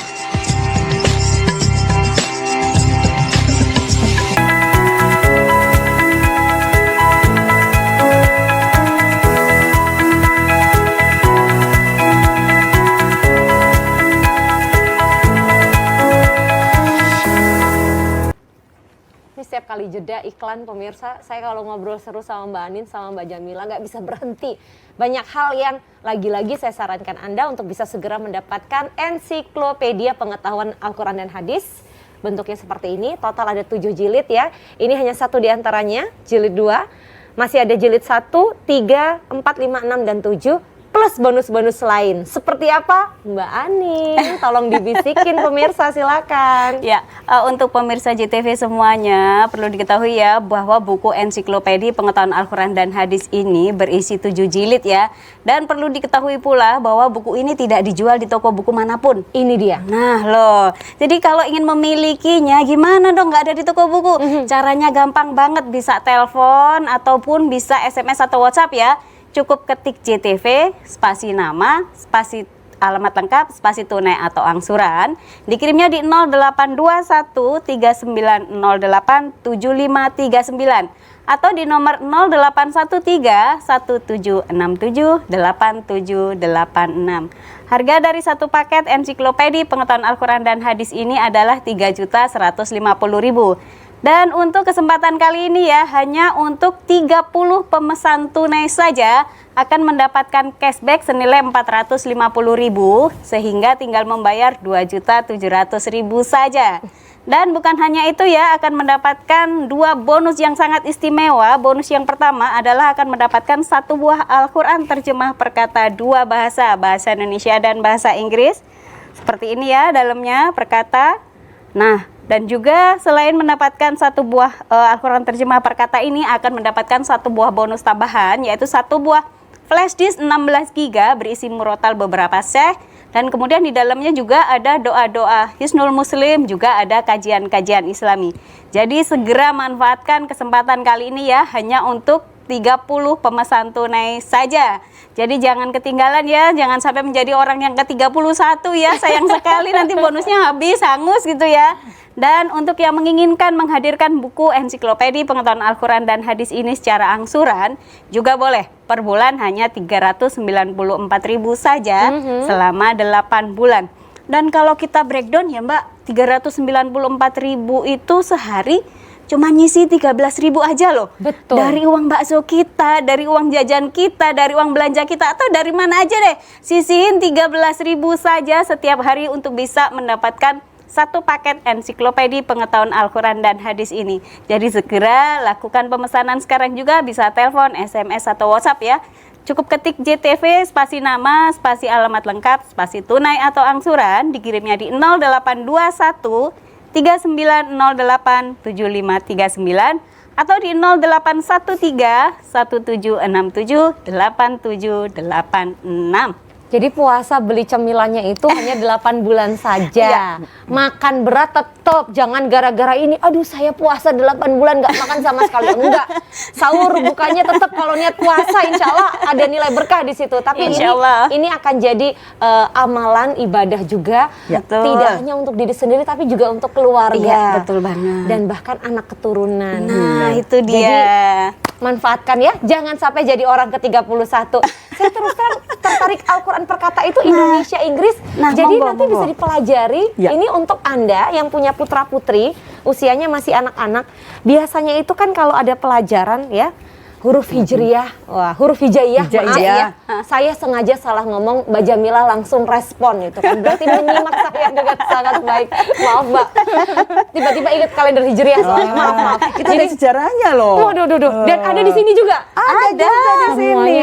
Setiap kali jeda iklan pemirsa, saya kalau ngobrol seru sama Mbak Anin sama Mbak Jamila nggak bisa berhenti. Banyak hal yang lagi-lagi saya sarankan Anda untuk bisa segera mendapatkan ensiklopedia pengetahuan Al-Quran dan Hadis. Bentuknya seperti ini, total ada 7 jilid ya. Ini hanya satu di antaranya, jilid 2. Masih ada jilid 1, 3, 4, 5, 6, dan 7. Plus bonus-bonus lain. Seperti apa? Mbak Anin, tolong dibisikin pemirsa, silakan. Ya, untuk pemirsa JTV semuanya perlu diketahui ya bahwa buku ensiklopedia pengetahuan Al-Quran dan Hadis ini berisi 7 jilid ya. Dan perlu diketahui pula bahwa buku ini tidak dijual di toko buku manapun. Ini dia. Nah loh, jadi kalau ingin memilikinya gimana dong, nggak ada di toko buku? Caranya gampang banget, bisa telepon ataupun bisa SMS atau WhatsApp ya. Cukup ketik JTV, spasi nama, spasi alamat lengkap, spasi tunai atau angsuran. Dikirimnya di 0821 3908 7539 atau di nomor 0813 1767 8786. Harga dari satu paket ensiklopedia pengetahuan Al-Quran dan Hadis ini adalah 3.150.000. Dan untuk kesempatan kali ini ya, hanya untuk 30 pemesan tunai saja akan mendapatkan cashback senilai 450.000, sehingga tinggal membayar 2.700.000 saja. Dan bukan hanya itu ya, akan mendapatkan 2 bonus yang sangat istimewa. Bonus yang pertama adalah akan mendapatkan 1 buah Al-Quran terjemah perkata 2 bahasa, bahasa Indonesia dan bahasa Inggris. Seperti ini ya dalamnya perkata. Nah, dan juga selain mendapatkan 1 buah Al-Quran terjemah perkata ini, akan mendapatkan 1 buah bonus tambahan, yaitu 1 buah flash disk 16 GB berisi murotal beberapa syekh. Dan kemudian di dalamnya juga ada doa-doa Hisnul Muslim, juga ada kajian-kajian Islami. Jadi segera manfaatkan kesempatan kali ini ya, hanya untuk 30 pemesan tunai saja. Jadi jangan ketinggalan ya, jangan sampai menjadi orang yang ke-31 ya, sayang sekali nanti bonusnya habis, hangus gitu ya. Dan untuk yang menginginkan menghadirkan buku ensiklopedia pengetahuan Al-Quran dan hadis ini secara angsuran, juga boleh. Per bulan hanya 394.000 saja selama 8 bulan. Dan kalau kita breakdown ya Mbak, 394.000 itu sehari cuma nyisi 13.000 aja loh. Betul. Dari uang bakso kita, dari uang jajan kita, dari uang belanja kita, atau dari mana aja deh. Sisihin 13.000 saja setiap hari untuk bisa mendapatkan 1 paket ensiklopedia pengetahuan Al-Quran dan hadis ini. Jadi segera lakukan pemesanan sekarang juga, bisa telepon, SMS atau WhatsApp ya. Cukup ketik JTV, spasi nama, spasi alamat lengkap, spasi tunai atau angsuran, dikirimnya di 0821 3908 7539 atau di 0813 1767 8786. Jadi puasa beli cemilannya itu hanya 8 bulan saja. Makan berat tetap, jangan gara-gara ini, aduh saya puasa 8 bulan nggak makan sama sekali. Enggak, sahur bukanya tetap kalau niat puasa, insya Allah ada nilai berkah di situ. Tapi ini akan jadi amalan ibadah juga, tidak hanya untuk diri sendiri tapi juga untuk keluarga. Iya, betul banget. Dan bahkan anak keturunan. Nah, itu dia. Jadi manfaatkan ya, jangan sampai jadi orang ke-31. Saya terus tertarik Al-Quran perkata itu Indonesia Inggris. Jadi nanti bisa dipelajari. Ini untuk Anda yang punya putra-putri usianya masih anak-anak. Biasanya itu kan kalau ada pelajaran ya, huruf hijriyah, huruf hijaiyah, maaf ya, saya sengaja salah ngomong, Mbak Jamila langsung respon itu kan, berarti menyimak saya dengan sangat baik. Maaf Mbak, tiba-tiba ingat kalender hijriyah, maaf. Itu ada sejarahnya loh. Waduh, dan ada di sini juga. Ada di sini.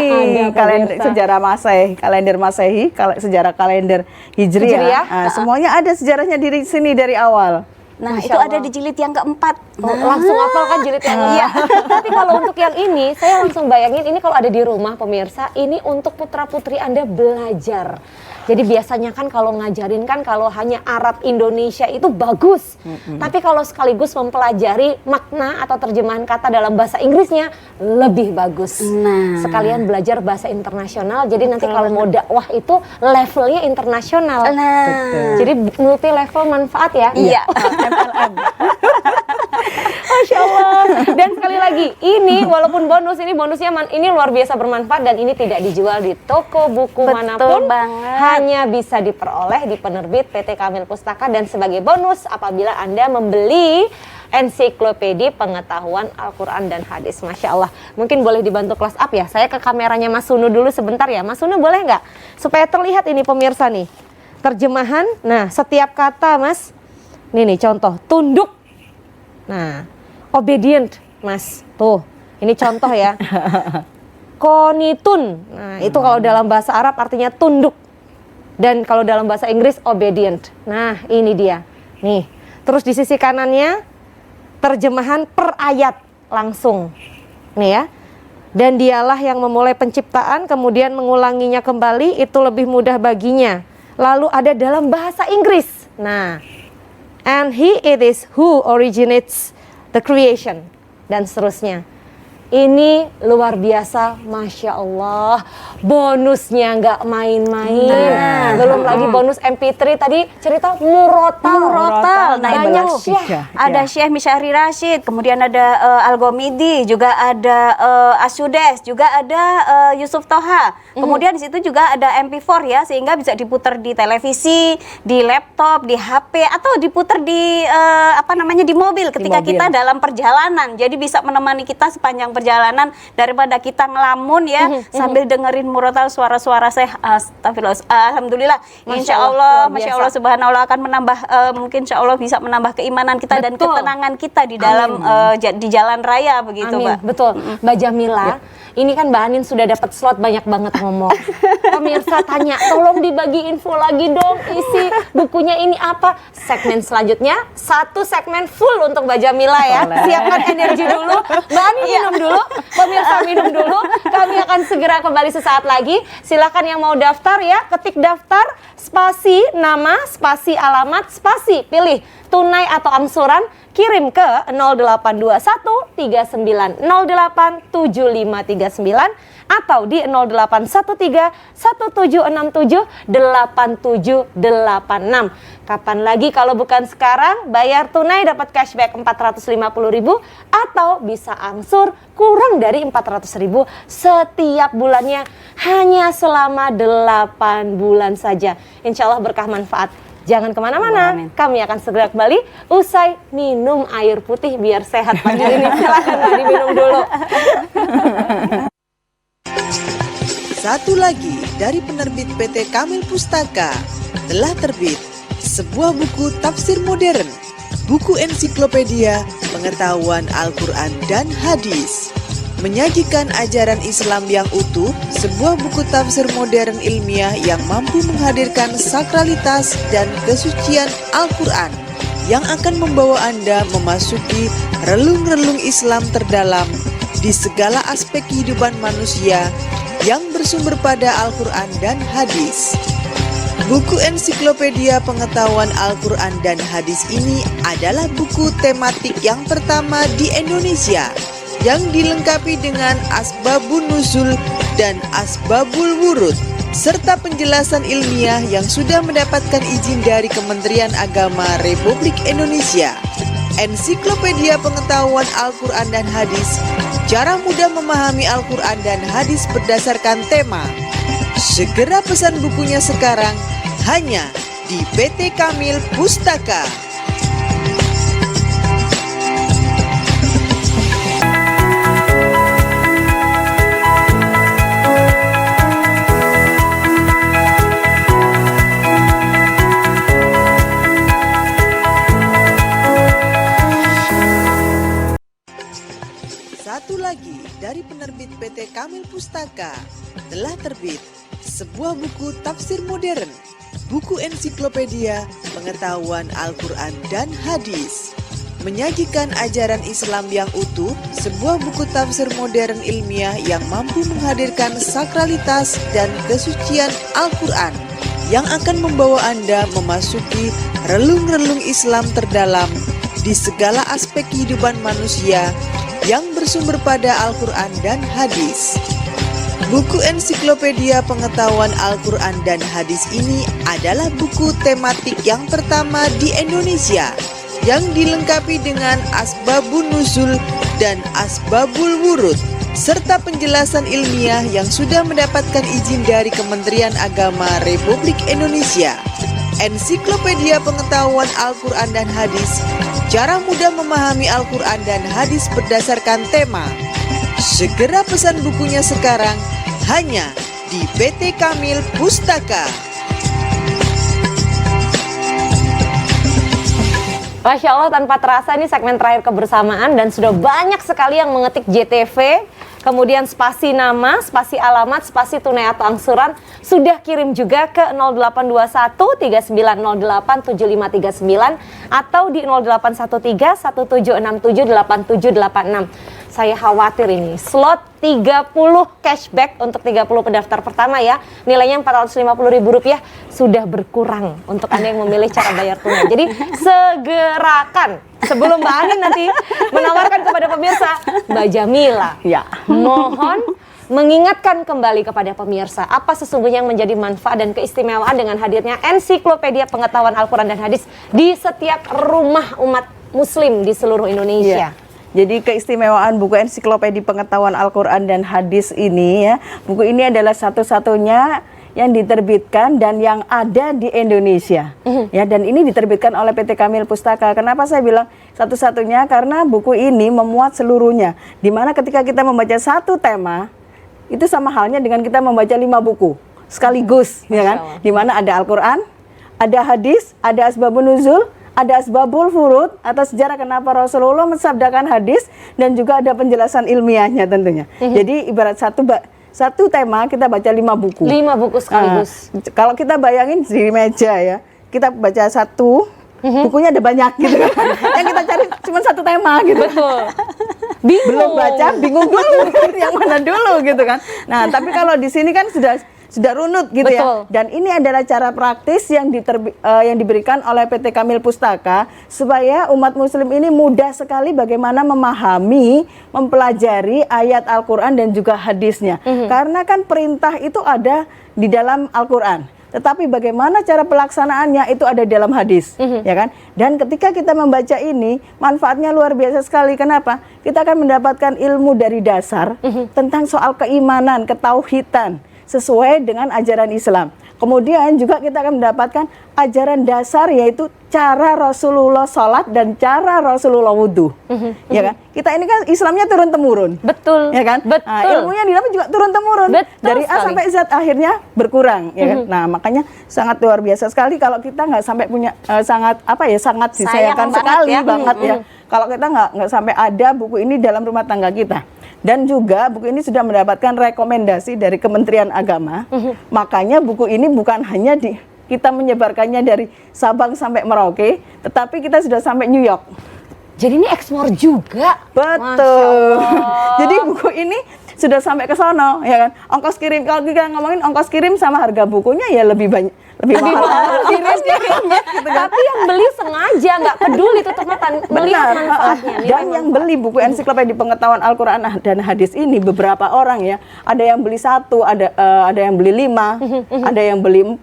Kalender sejarah Masehi, kalender Masehi, sejarah kalender Hijriyah. Nah, semuanya ada sejarahnya di sini dari awal. Nah, itu ada di jilid yang keempat. Langsung hafal kan jilid yang iya. Tapi kalau untuk yang ini, saya langsung bayangin ini kalau ada di rumah pemirsa, ini untuk putra-putri Anda belajar. Jadi biasanya kan kalau ngajarin kan kalau hanya Arab Indonesia itu bagus. Tapi kalau sekaligus mempelajari makna atau terjemahan kata dalam bahasa Inggrisnya lebih bagus. Sekalian belajar bahasa internasional. Jadi nanti kalau mau dakwah itu levelnya internasional. Jadi multi level manfaat ya. Iya. Masya Allah. Dan sekali lagi, ini walaupun bonus, ini bonusnya ini luar biasa bermanfaat dan ini tidak dijual di toko buku manapun. Hanya bisa diperoleh di penerbit PT Kamil Pustaka dan sebagai bonus apabila Anda membeli ensiklopedia pengetahuan Al-Quran dan hadis. Masya Allah. Mungkin boleh dibantu close up ya. Saya ke kameranya Mas Sunu dulu sebentar ya. Mas Sunu boleh nggak? Supaya terlihat ini pemirsa nih. Terjemahan, nah setiap kata Mas. Nih contoh, tunduk. Nah, obedient, Mas. Tuh, ini contoh ya. Konitun. Nah, itu kalau dalam bahasa Arab artinya tunduk. Dan kalau dalam bahasa Inggris obedient. Nah, ini dia. Nih, terus di sisi kanannya terjemahan per ayat langsung. Nih ya. Dan dialah yang memulai penciptaan kemudian mengulanginya kembali, itu lebih mudah baginya. Lalu ada dalam bahasa Inggris. Nah, and he it is who originates the creation, dan seterusnya. Ini luar biasa, Masya Allah. Bonusnya nggak main-main. Belum lagi bonus MP3 tadi cerita murotal. Nah, banyak itu syekh. ada Syekh Misyahri Rashid, kemudian ada Al-Ghamidi, juga ada Asyudes, juga ada Yusuf Toha. Kemudian di situ juga ada MP4 ya, sehingga bisa diputar di televisi, di laptop, di HP, atau diputar di di mobil ketika kita dalam perjalanan. Jadi bisa menemani kita sepanjang perjalanan daripada kita ngelamun ya sambil dengerin murotal suara-suara astagfirullah. Alhamdulillah, insya Allah, masya Allah, subhanallah akan menambah mungkin insya Allah bisa menambah keimanan kita dan ketenangan kita di dalam di jalan raya begitu, Mbak. Betul, Mbak Jamila. Ini kan Mbak Anin sudah dapat slot banyak banget ngomong. Pemirsa tanya, tolong dibagi info lagi dong, isi bukunya ini apa. Segmen selanjutnya, satu segmen full untuk Mbak Jamila ya. Siapkan energi dulu, Mbak Anin minum dulu, pemirsa minum dulu. Kami akan segera kembali sesaat lagi. Silakan yang mau daftar ya, ketik daftar, spasi nama, spasi alamat, spasi pilih tunai atau angsuran. Kirim ke 0821 3908 7539 atau di 0813 1767 8786. Kapan lagi kalau bukan sekarang? Bayar tunai dapat cashback 450.000 atau bisa angsur kurang dari 400.000 setiap bulannya hanya selama 8 bulan saja. Insya Allah berkah manfaat. Jangan kemana-mana, kami akan segera kembali usai minum air putih biar sehat pagi ini. Silahkan Mbak diminum dulu. Satu lagi dari penerbit PT Kamil Pustaka telah terbit sebuah buku tafsir modern, buku ensiklopedia pengetahuan Al-Quran dan Hadis. Menyajikan ajaran Islam yang utuh, sebuah buku tafsir modern ilmiah yang mampu menghadirkan sakralitas dan kesucian Al-Quran yang akan membawa Anda memasuki relung-relung Islam terdalam di segala aspek kehidupan manusia yang bersumber pada Al-Quran dan Hadis. Buku ensiklopedia pengetahuan Al-Quran dan Hadis ini adalah buku tematik yang pertama di Indonesia yang dilengkapi dengan asbabun nuzul dan asbabul wurud serta penjelasan ilmiah yang sudah mendapatkan izin dari Kementerian Agama Republik Indonesia. Ensiklopedia pengetahuan Al-Quran dan Hadis, cara mudah memahami Al-Quran dan Hadis berdasarkan tema. Segera pesan bukunya sekarang hanya di PT Kamil Pustaka. Satu lagi dari penerbit PT Kamil Pustaka telah terbit sebuah buku tafsir modern, buku ensiklopedia pengetahuan Al-Quran dan Hadis. Menyajikan ajaran Islam yang utuh, sebuah buku tafsir modern ilmiah yang mampu menghadirkan sakralitas dan kesucian Al-Quran yang akan membawa Anda memasuki relung-relung Islam terdalam di segala aspek kehidupan manusia yang bersumber pada Al-Quran dan Hadis. Buku ensiklopedia pengetahuan Al-Quran dan Hadis ini adalah buku tematik yang pertama di Indonesia yang dilengkapi dengan asbabun nuzul dan asbabul wurud serta penjelasan ilmiah yang sudah mendapatkan izin dari Kementerian Agama Republik Indonesia. Ensiklopedia pengetahuan Al-Quran dan Hadis, cara mudah memahami Al-Quran dan Hadis berdasarkan tema. Segera pesan bukunya sekarang hanya di PT Kamil Pustaka. Masya Allah, tanpa terasa ini segmen terakhir kebersamaan dan sudah banyak sekali yang mengetik JTV, kemudian spasi nama, spasi alamat, spasi tunai atau angsuran, sudah kirim juga ke 0821 3908 7539 atau di 0813 1767 8786. Saya khawatir ini slot 30 cashback untuk 30 pendaftar pertama ya, nilainya Rp450.000 sudah berkurang untuk Anda yang memilih cara bayar tunai. Jadi segerakan sebelum Mbak Anin nanti menawarkan kepada pemirsa, Mbak Jamila, Ya. mohon mengingatkan kembali kepada pemirsa apa sesungguhnya yang menjadi manfaat dan keistimewaan dengan hadirnya ensiklopedia pengetahuan Al-Quran dan Hadis di setiap rumah umat Muslim di seluruh Indonesia. Iya. Jadi keistimewaan buku ensiklopedia pengetahuan Al-Quran dan Hadis ini ya, buku ini adalah satu-satunya yang diterbitkan dan yang ada di Indonesia. Ya, dan ini diterbitkan oleh PT Kamil Pustaka. Kenapa saya bilang satu-satunya? Karena buku ini memuat seluruhnya. Dimana ketika kita membaca satu tema, itu sama halnya dengan kita membaca 5 buku sekaligus, ya kan? Dimana ada Al-Quran, ada hadis, ada asbabun nuzul, ada asbabul furud atau sejarah kenapa Rasulullah mensabdakan hadis, dan juga ada penjelasan ilmiahnya tentunya. Jadi ibarat satu tema kita baca 5 buku. 5 buku sekaligus. Kalau kita bayangin di meja ya, kita baca satu, bukunya ada banyak gitu kan. Yang kita cari cuma satu tema gitu. Betul. Bingung. Belum baca, bingung dulu yang mana dulu gitu kan. Nah, tapi kalau di sini kan sudah runut gitu. Betul. Ya. Dan ini adalah cara praktis yang diberikan oleh PT Kamil Pustaka supaya umat muslim ini mudah sekali bagaimana memahami, mempelajari ayat Al-Qur'an dan juga hadisnya. Karena kan perintah itu ada di dalam Al-Qur'an. Tetapi bagaimana cara pelaksanaannya itu ada di dalam hadis, ya kan? Dan ketika kita membaca ini, manfaatnya luar biasa sekali. Kenapa? Kita akan mendapatkan ilmu dari dasar tentang soal keimanan, ketauhidan sesuai dengan ajaran Islam. Kemudian juga kita akan mendapatkan ajaran dasar, yaitu cara Rasulullah sholat dan cara Rasulullah wudhu, ya kan? Kita ini kan Islamnya turun temurun, Betul, ya kan? betul. Nah, ilmunya di dalam juga turun temurun, dari A sampai Z akhirnya berkurang, ya kan? Nah, makanya sangat luar biasa sekali kalau kita nggak sampai punya sangat disayangkan sekali banget ya. Kalau kita nggak sampai ada buku ini dalam rumah tangga kita. Dan juga buku ini sudah mendapatkan rekomendasi dari Kementerian Agama. Makanya buku ini bukan hanya kita menyebarkannya dari Sabang sampai Merauke, tetapi kita sudah sampai New York. Jadi ini ekspor juga. Betul. Jadi buku ini sudah sampai ke sono, ya kan? Ongkos kirim, kalau kita ngomongin ongkos kirim sama harga bukunya ya lebih mahal kirimnya. Tapi yang beli sengaja nggak peduli tutup mata melihat manfaatnya. Dan yang beli buku ensiklopedia pengetahuan Al-Quran dan Hadis ini beberapa orang ya, ada yang beli 1, ada yang beli 5, ada yang beli 4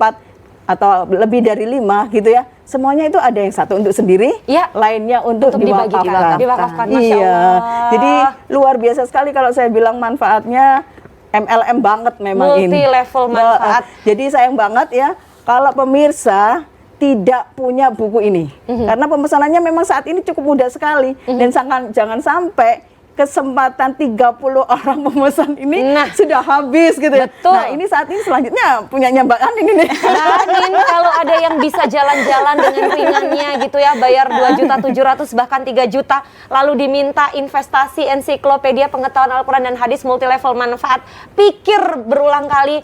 atau lebih dari 5 gitu ya. Semuanya itu ada yang 1 untuk sendiri, ya, lainnya untuk diwakafkan. Masya Iya. Allah. Jadi luar biasa sekali kalau saya bilang manfaatnya MLM banget memang ini. Multi level manfaat. Jadi sayang banget ya kalau pemirsa tidak punya buku ini. Karena pemesanannya memang saat ini cukup mudah sekali. Dan jangan sampai kesempatan 30 orang pemesan ini sudah habis gitu ya. Betul. Nah, ini saat ini selanjutnya punyanya Mbak Anin ini. Mbak Anin, kalau ada yang bisa jalan-jalan dengan ringannya gitu ya, bayar 2.700.000 bahkan 3 juta, lalu diminta investasi ensiklopedia pengetahuan Al-Quran dan Hadis multi level manfaat, pikir berulang kali,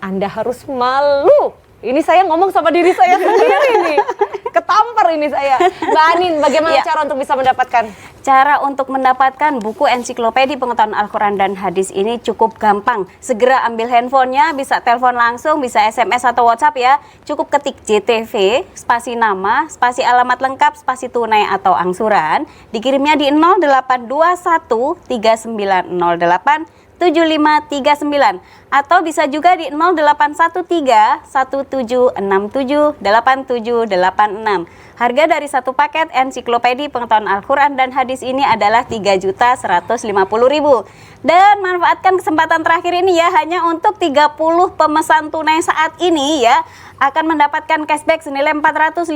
Anda harus malu. Ini saya ngomong sama diri saya sendiri nih. Ketampar ini saya. Mbak Anin, bagaimana cara untuk bisa mendapatkan? Cara untuk mendapatkan buku ensiklopedia pengetahuan Al-Quran dan Hadis ini cukup gampang. Segera ambil handphonenya, bisa telepon langsung, bisa SMS atau WhatsApp ya. Cukup ketik JTV, spasi nama, spasi alamat lengkap, spasi tunai atau angsuran. Dikirimnya di 0821 3908 7539 atau bisa juga di 0813 1767 8786. Harga dari satu paket ensiklopedia pengetahuan Al-Quran dan Hadis ini adalah 3.150.000. Dan manfaatkan kesempatan terakhir ini ya, hanya untuk 30 pemesan tunai saat ini ya, akan mendapatkan cashback senilai 450.000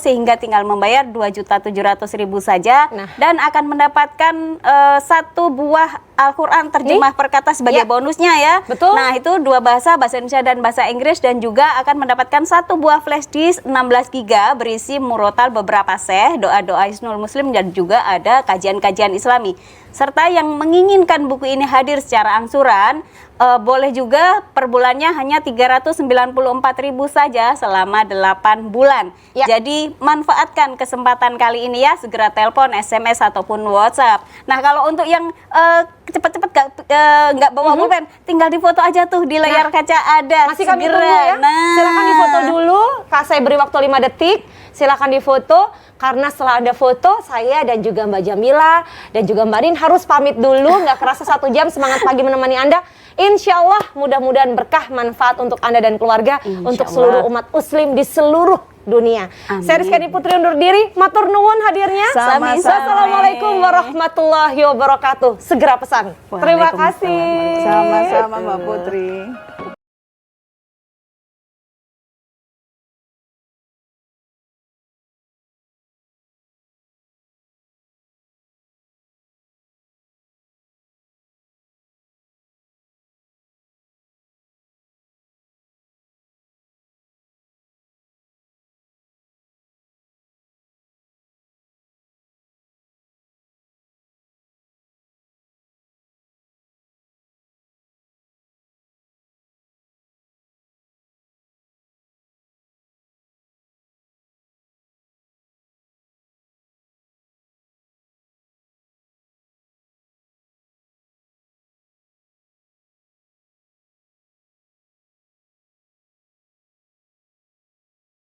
sehingga tinggal membayar 2.700.000 saja. Dan akan mendapatkan 1 buah Al-Quran terjemah perkata sebagai bonusnya ya. Betul. Nah, itu 2 bahasa Indonesia dan bahasa Inggris, dan juga akan mendapatkan 1 buah flash disk 16 GB berisi murotal beberapa doa-doa Hisnul Muslim, dan juga ada kajian-kajian Islami. Serta yang menginginkan buku ini hadir secara angsuran, boleh juga per bulannya hanya 394.000 saja selama 8 bulan. Jadi manfaatkan kesempatan kali ini ya, segera telepon, SMS ataupun WhatsApp. Nah, kalau untuk yang cepet-cepet nggak bawa pulpen, tinggal difoto aja tuh di layar kaca ada. Masih kami tunggu ya. Silakan difoto dulu. Kak, saya beri waktu 5 detik. Silakan difoto. Karena setelah ada foto, saya dan juga Mbak Jamila dan juga Mbak Rin harus pamit dulu. Nggak kerasa 1 jam semangat pagi menemani Anda. Insya Allah mudah-mudahan berkah manfaat untuk Anda dan keluarga, untuk seluruh umat muslim di seluruh dunia. Amin. Saya Rizkyani Putri undur diri. Matur nuwun hadirnya. Sama-sama. Wassalamualaikum warahmatullahi wabarakatuh. Segera pesan. Terima kasih. Sama-sama Mbak Putri.